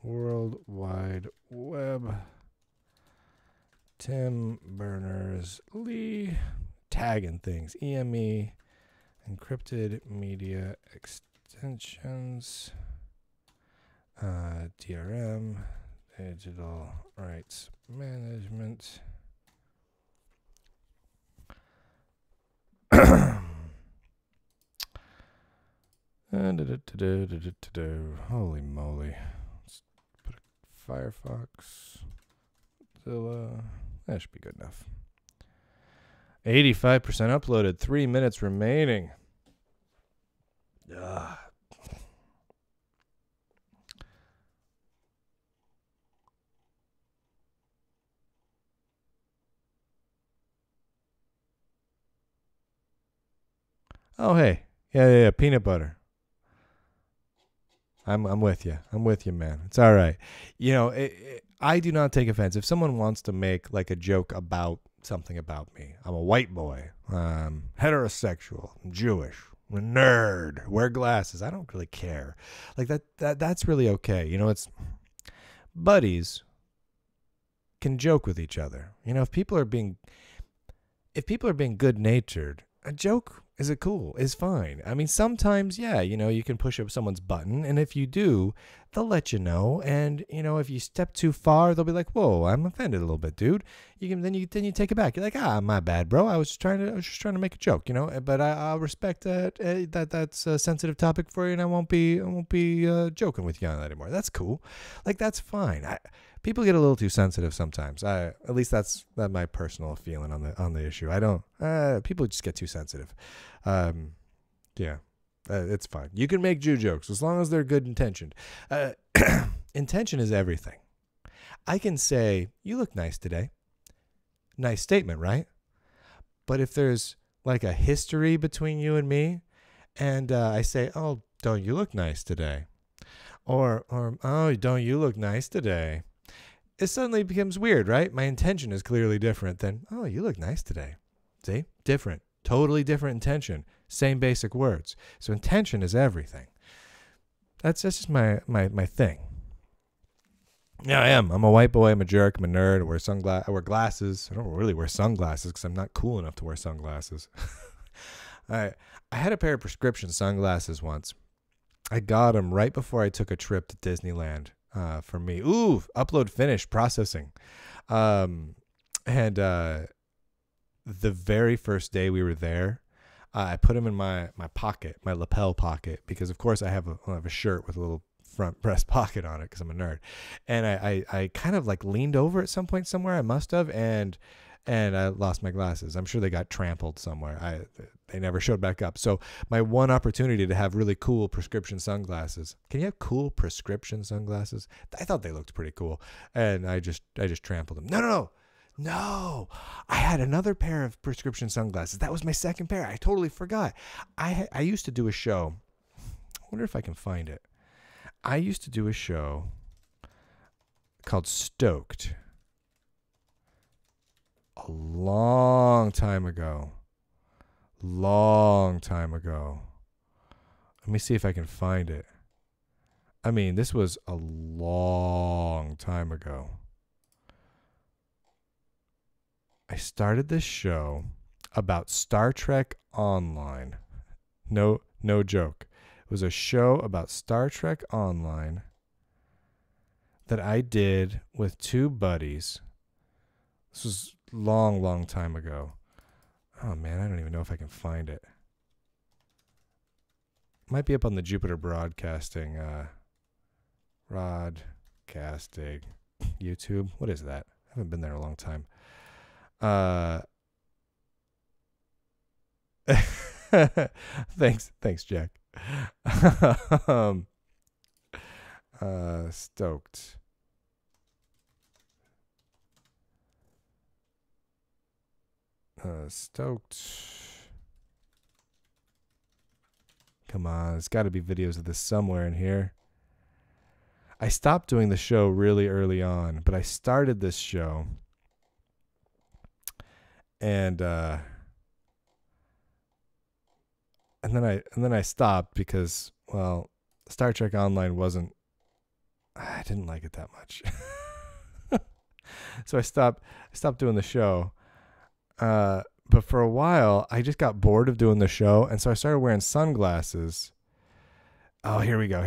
World Wide Web. Tim Berners-Lee, tagging things, EME, encrypted media extensions, DRM, digital rights management. Holy moly. Let's put a Firefox, Zilla. That should be good enough. 85% uploaded. 3 minutes remaining. Ugh. Oh, hey. Yeah, yeah, yeah. Peanut butter. I'm with you. I'm with you, man. It's all right. I do not take offense if someone wants to make like a joke about something about me. I'm a white boy. Heterosexual. I'm Jewish. I'm a nerd. Wear glasses. I don't really care. Like that's really okay. It's buddies can joke with each other. If people are being good natured, a joke is fine. I mean, sometimes, yeah, you can push up someone's button, and if you do, they'll let you know. And if you step too far, they'll be like, "Whoa, I'm offended a little bit, dude." Then you take it back. You're like, "Ah, my bad, bro. I was just trying to make a joke, But I'll respect that that's a sensitive topic for you, and I won't be joking with you on that anymore. That's cool. Like that's fine. People get a little too sensitive sometimes. At least that's my personal feeling on the issue. I don't. People just get too sensitive. Yeah, it's fine. You can make Jew jokes as long as they're good intentioned. Intention is everything. I can say you look nice today. Nice statement, right? But if there's like a history between you and me, and I say, "Oh, don't you look nice today?" or "Oh, don't you look nice today?" It suddenly becomes weird, right? My intention is clearly different than, "Oh, you look nice today." See? Different. Totally different intention. Same basic words. So intention is everything. That's just my thing. Yeah, I am. I'm a white boy. I'm a jerk. I'm a nerd. I wear glasses. I don't really wear sunglasses because I'm not cool enough to wear sunglasses. I had a pair of prescription sunglasses once. I got them right before I took a trip to Disneyland. For me. Ooh, upload finished processing. And the very first day we were there, I put them in my pocket, my lapel pocket, because of course I have a shirt with a little front breast pocket on it because I'm a nerd. And I kind of like leaned over at some point somewhere. I must have, and I lost my glasses. I'm sure they got trampled somewhere. They never showed back up. So my one opportunity to have really cool prescription sunglasses. Can you have cool prescription sunglasses? I thought they looked pretty cool, and I just trampled them. No. I had another pair of prescription sunglasses. That was my second pair. I totally forgot. I used to do a show. I wonder if I can find it. I used to do a show called Stoked a long time ago. Let me see if I can find it. I mean, this was a long time ago. I started this show about Star Trek Online. No joke. It was a show about Star Trek Online that I did with two buddies. This was long time ago. Oh man, I don't even know if I can find it. Might be up on the Jupiter Broadcasting YouTube. What is that? I haven't been there in a long time. Thanks, Jack. Stoked. Stoked. Come on, there's got to be videos of this somewhere in here. I stopped doing the show really early on, but I started this show, and then I stopped because, well, Star Trek Online wasn't. I didn't like it that much, so I stopped doing the show. But for a while, I just got bored of doing the show, and so I started wearing sunglasses. Oh, here we go.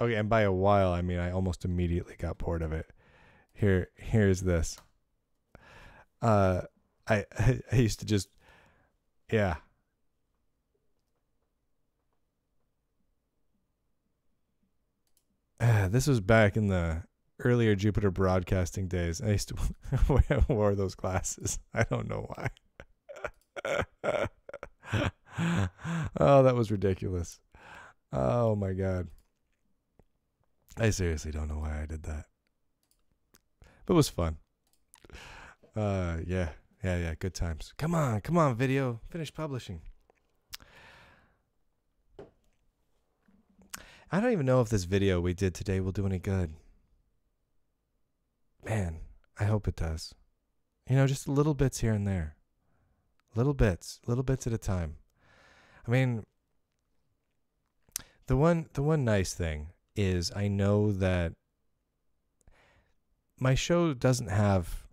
Okay, and by a while, I mean I almost immediately got bored of it. Here's this. I used to just, yeah. This was back in the earlier Jupiter Broadcasting days. I used to wear those glasses. I don't know why. Oh, that was ridiculous. Oh my God. I seriously don't know why I did that. But it was fun. Yeah. Yeah. Good times. Come on, video. Finish publishing. I don't even know if this video we did today will do any good. Man, I hope it does. You know, just little bits here and there. Little bits at a time. I mean, the one nice thing is I know that my show doesn't have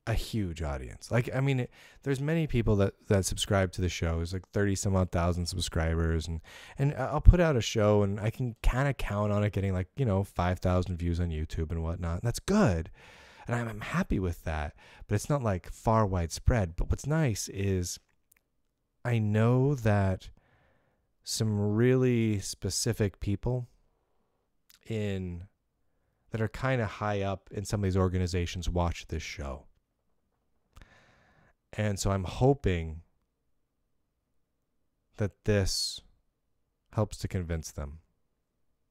a huge audience. Like, I mean, there's many people that subscribe to the show. There's like 30 some odd thousand subscribers, and I'll put out a show and I can kind of count on it getting like, 5,000 views on YouTube and whatnot. And that's good. And I'm happy with that, but it's not like far widespread. But what's nice is I know that some really specific people that are kind of high up in some of these organizations watch this show. And so I'm hoping that this helps to convince them,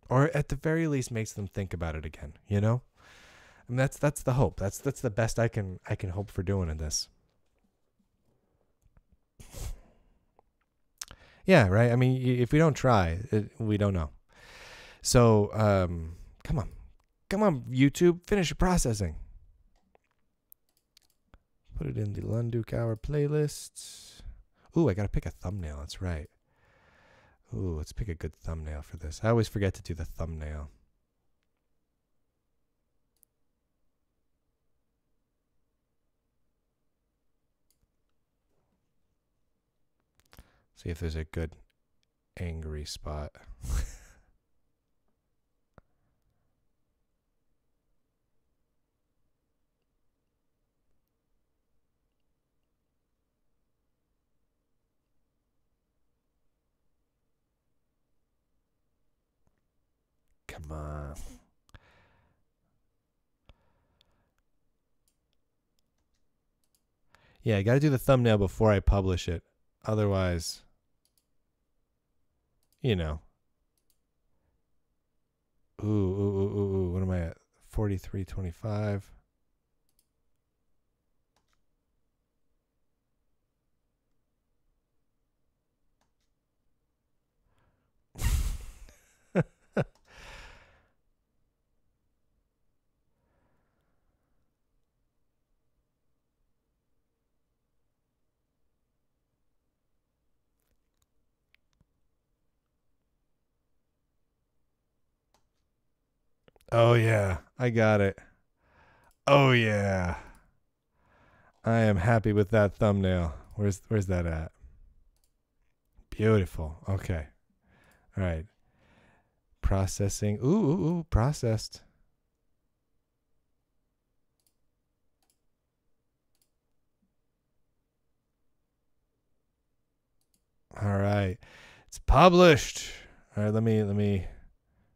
or at the very least makes them think about it again, you know? And that's the hope. That's the best I can hope for doing in this. Yeah, right? I mean, if we don't try, we don't know. So, come on, YouTube, finish your processing. Put it in the Lunduke Hour playlist. Ooh, I got to pick a thumbnail. That's right. Ooh, let's pick a good thumbnail for this. I always forget to do the thumbnail. See if there's a good angry spot. Come on. Yeah, I got to do the thumbnail before I publish it. Otherwise, Ooh, what am I at? 43.25. Oh yeah, I got it. Oh yeah. I am happy with that thumbnail. Where's that at? Beautiful. Okay. All right. Processing. Ooh, processed. All right. It's published. All right, let me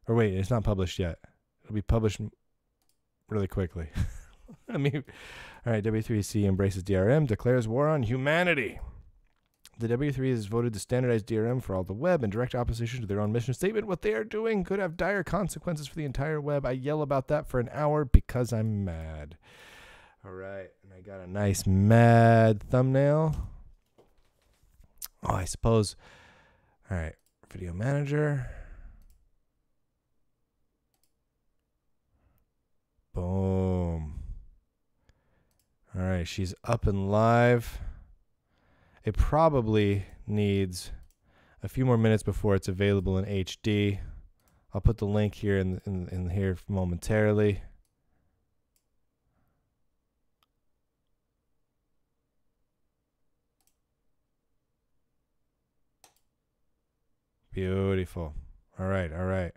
or wait, it's not published yet. It'll be published really quickly. All right, W3C embraces DRM, declares war on humanity. The W3 has voted to standardize DRM for all the web in direct opposition to their own mission statement. What they are doing could have dire consequences for the entire web. I yell about that for an hour because I'm mad. All right, and I got a nice mad thumbnail. Oh, I suppose. All right, video manager. Boom. All right, she's up and live. It probably needs a few more minutes before it's available in HD. I'll put the link here in here momentarily. Beautiful. All right.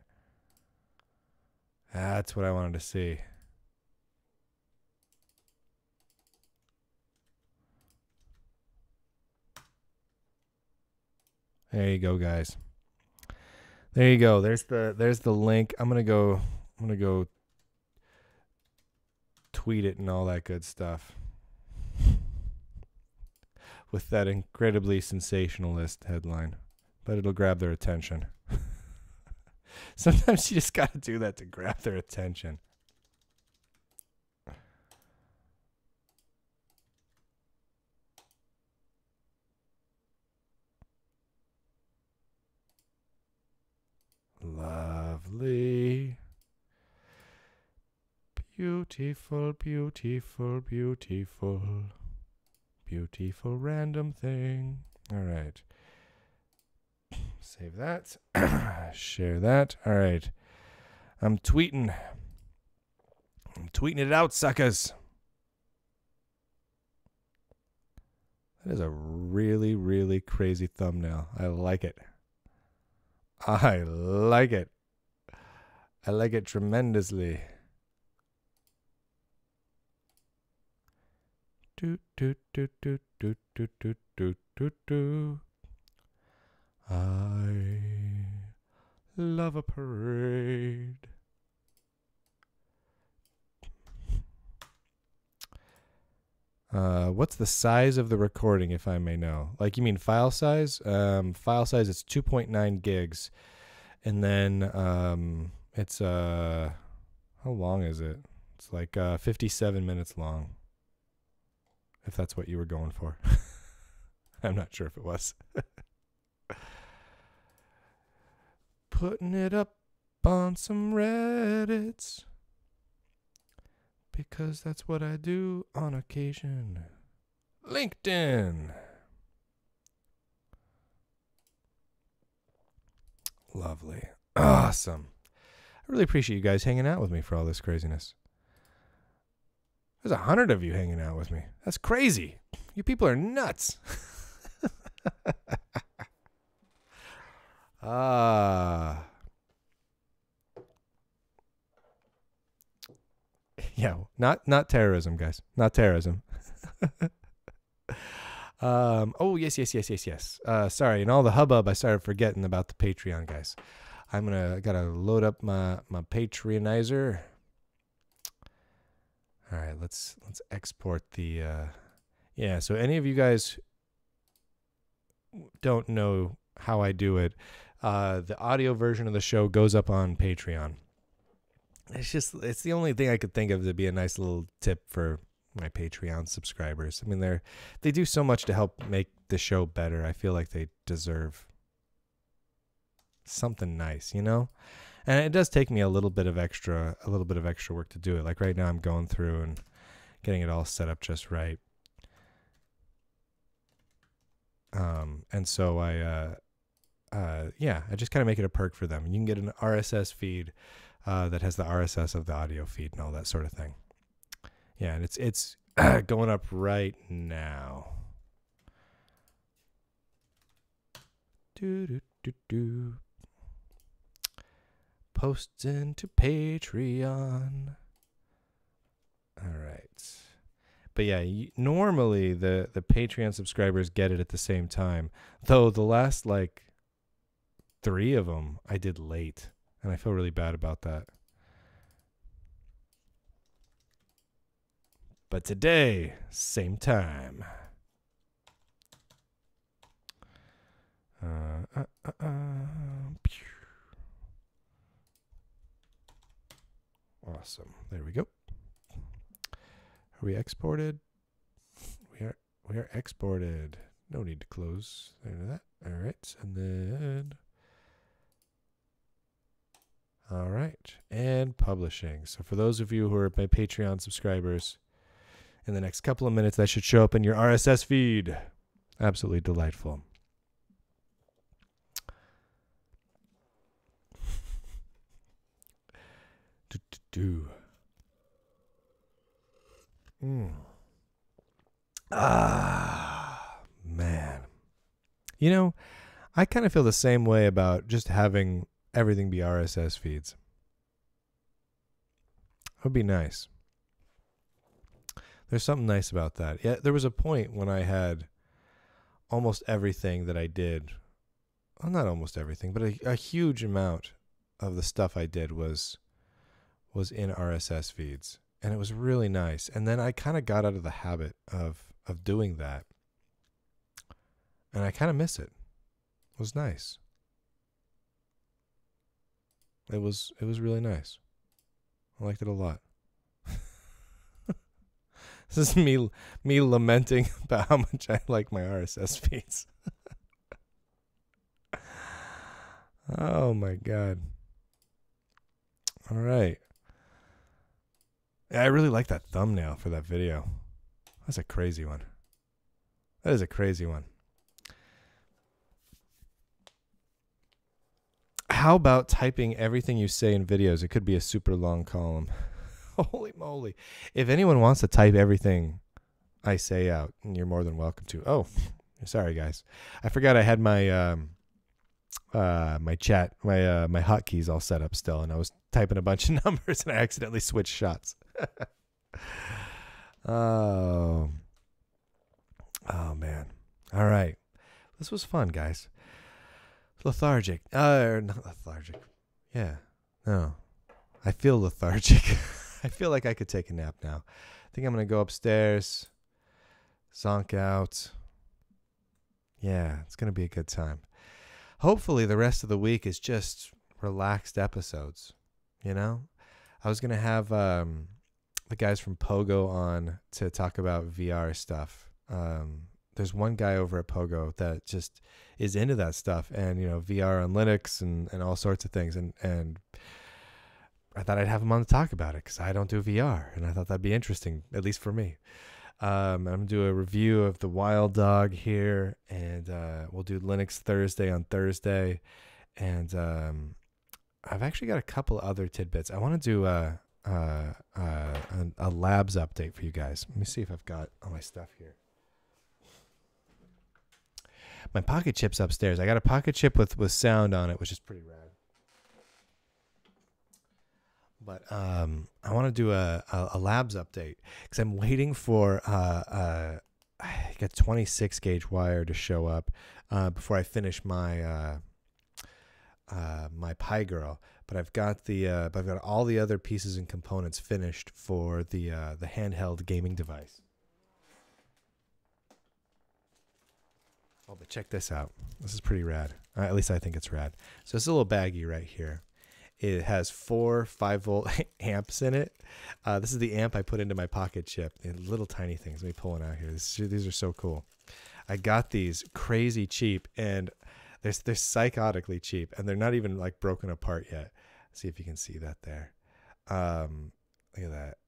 That's what I wanted to see. There you go, guys. There you go. There's the link. I'm gonna go tweet it and all that good stuff with that incredibly sensationalist headline, but it'll grab their attention. Sometimes you just gotta do that to grab their attention. Beautiful, beautiful, beautiful. Beautiful random thing. All right. Save that. Share that. All right. I'm tweeting. I'm tweeting it out, suckers. That is a really, really crazy thumbnail. I like it. I like it. I like it tremendously. Do, do, do, do, do, do, do, do, do, do. I love a parade. What's the size of the recording, if I may know? Like, you mean file size? File size, it's 2.9 gigs. And then it's, how long is it? It's like 57 minutes long. If that's what you were going for. I'm not sure if it was. Putting it up on some Reddits. Because that's what I do on occasion. LinkedIn. Lovely. Awesome. I really appreciate you guys hanging out with me for all this craziness. There's 100 of you hanging out with me. That's crazy. You people are nuts. Yeah, not terrorism, guys. Not terrorism. Oh, yes. Sorry, in all the hubbub, I started forgetting about the Patreon, guys. Gotta load up my Patreonizer. All right, let's export the, yeah, so any of you guys don't know how I do it, the audio version of the show goes up on Patreon. It's the only thing I could think of to be a nice little tip for my Patreon subscribers. I mean, they do so much to help make the show better. I feel like they deserve something nice, you know? And it does take me a little bit of extra work to do it. Like right now I'm going through and getting it all set up just right. And so I just kind of make it a perk for them. And you can get an RSS feed that has the RSS of the audio feed and all that sort of thing. Yeah, and it's going up right now. Posts into Patreon. All right. But yeah, normally the Patreon subscribers get it at the same time. Though the last like 3 of them I did late. And I feel really bad about that. But today, same time. Awesome. There we go. Are we exported? We are exported. No need to close that. All right. And then all right. And publishing. So for those of you who are my Patreon subscribers, in the next couple of minutes, that should show up in your RSS feed. Absolutely delightful. Man. You know, I kind of feel the same way about just having everything be RSS feeds. It would be nice. There's something nice about that. Yeah, there was a point when I had almost everything that I did. Well, not almost everything, but a huge amount of the stuff I did was in RSS feeds. And it was really nice. And then I kind of got out of the habit of doing that. And I kind of miss it. It was nice. It was really nice. I liked it a lot. This is me lamenting about how much I like my RSS feeds. Oh my God. All right. I really like that thumbnail for that video. That's a crazy one. That is a crazy one. How about typing everything you say in videos? It could be a super long column. Holy moly. If anyone wants to type everything I say out, you're more than welcome to. Oh, sorry, guys. I forgot I had my my chat, my hotkeys all set up still, and I was typing a bunch of numbers, and I accidentally switched shots. Oh, man. All right. This was fun, guys. Lethargic. Not lethargic. Yeah. No. I feel lethargic. I feel like I could take a nap now. I think I'm going to go upstairs, zonk out. Yeah, it's going to be a good time. Hopefully the rest of the week is just relaxed episodes, you know? I was going to have the guys from Pogo on to talk about VR stuff. There's one guy over at Pogo that just is into that stuff and, you know, VR on Linux and all sorts of things. And I thought I'd have him on to talk about it because I don't do VR. And I thought that'd be interesting, at least for me. I'm going to do a review of the Wild Dog here, and we'll do Linux Thursday on Thursday. And I've actually got a couple other tidbits. I want to do a labs update for you guys. Let me see if I've got all my stuff here. My pocket chip's upstairs. I got a pocket chip with sound on it, which is pretty rad. But I want to do a labs update because I'm waiting for I got 26 gauge wire to show up before I finish my my Pi Girl. But I've got all the other pieces and components finished for the handheld gaming device. Oh, but check this out. This is pretty rad. At least I think it's rad. So it's a little baggie right here. It has 4 5-volt amps in it. This is the amp I put into my pocket chip. Little tiny things. Let me pull one out here. These are so cool. I got these crazy cheap, and they're psychotically cheap, and they're not even like broken apart yet. Let's see if you can see that there. Look at that.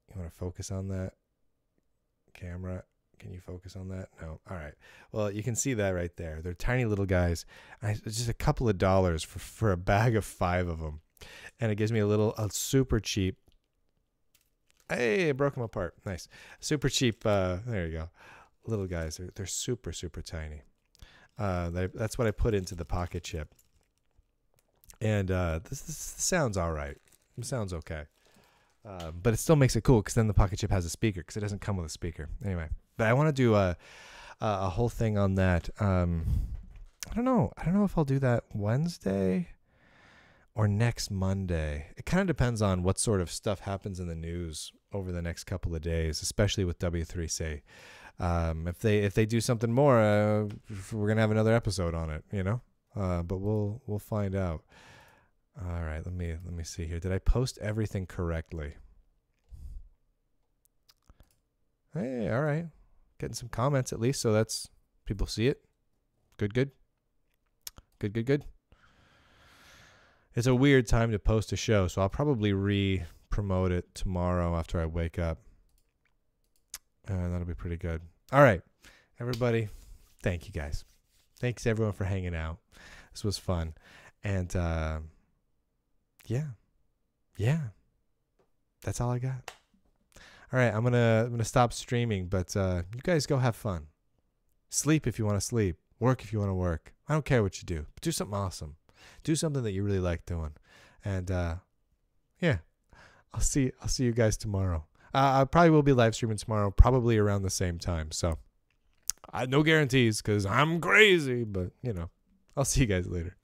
You want to focus on that? Camera. Can you focus on that? No. All right. Well, you can see that right there. They're tiny little guys. It's just a couple of dollars for a bag of 5 of them. And it gives me a super cheap. Hey, I broke them apart. Nice. Super cheap. There you go. Little guys. They're super, super tiny. That's what I put into the pocket chip. And this sounds all right. It sounds okay. But it still makes it cool because then the pocket chip has a speaker because it doesn't come with a speaker. Anyway. But I want to do a whole thing on that. I don't know. I don't know if I'll do that Wednesday or next Monday. It kind of depends on what sort of stuff happens in the news over the next couple of days, especially with W3C. If they do something more, we're gonna have another episode on it, you know. But we'll find out. All right. Let me see here. Did I post everything correctly? Hey, all right. Getting some comments at least, so that's people see it. Good. It's a weird time to post a show, so I'll probably re-promote it tomorrow after I wake up. That'll be pretty good. All right, everybody. Thank you guys. Thanks everyone for hanging out. This was fun, and yeah. That's all I got. All right, I'm gonna stop streaming, but you guys go have fun. Sleep if you want to sleep. Work if you want to work. I don't care what you do, but do something awesome. Do something that you really like doing. And yeah, I'll see you guys tomorrow. I probably will be live streaming tomorrow, probably around the same time. So no guarantees because I'm crazy, but you know, I'll see you guys later.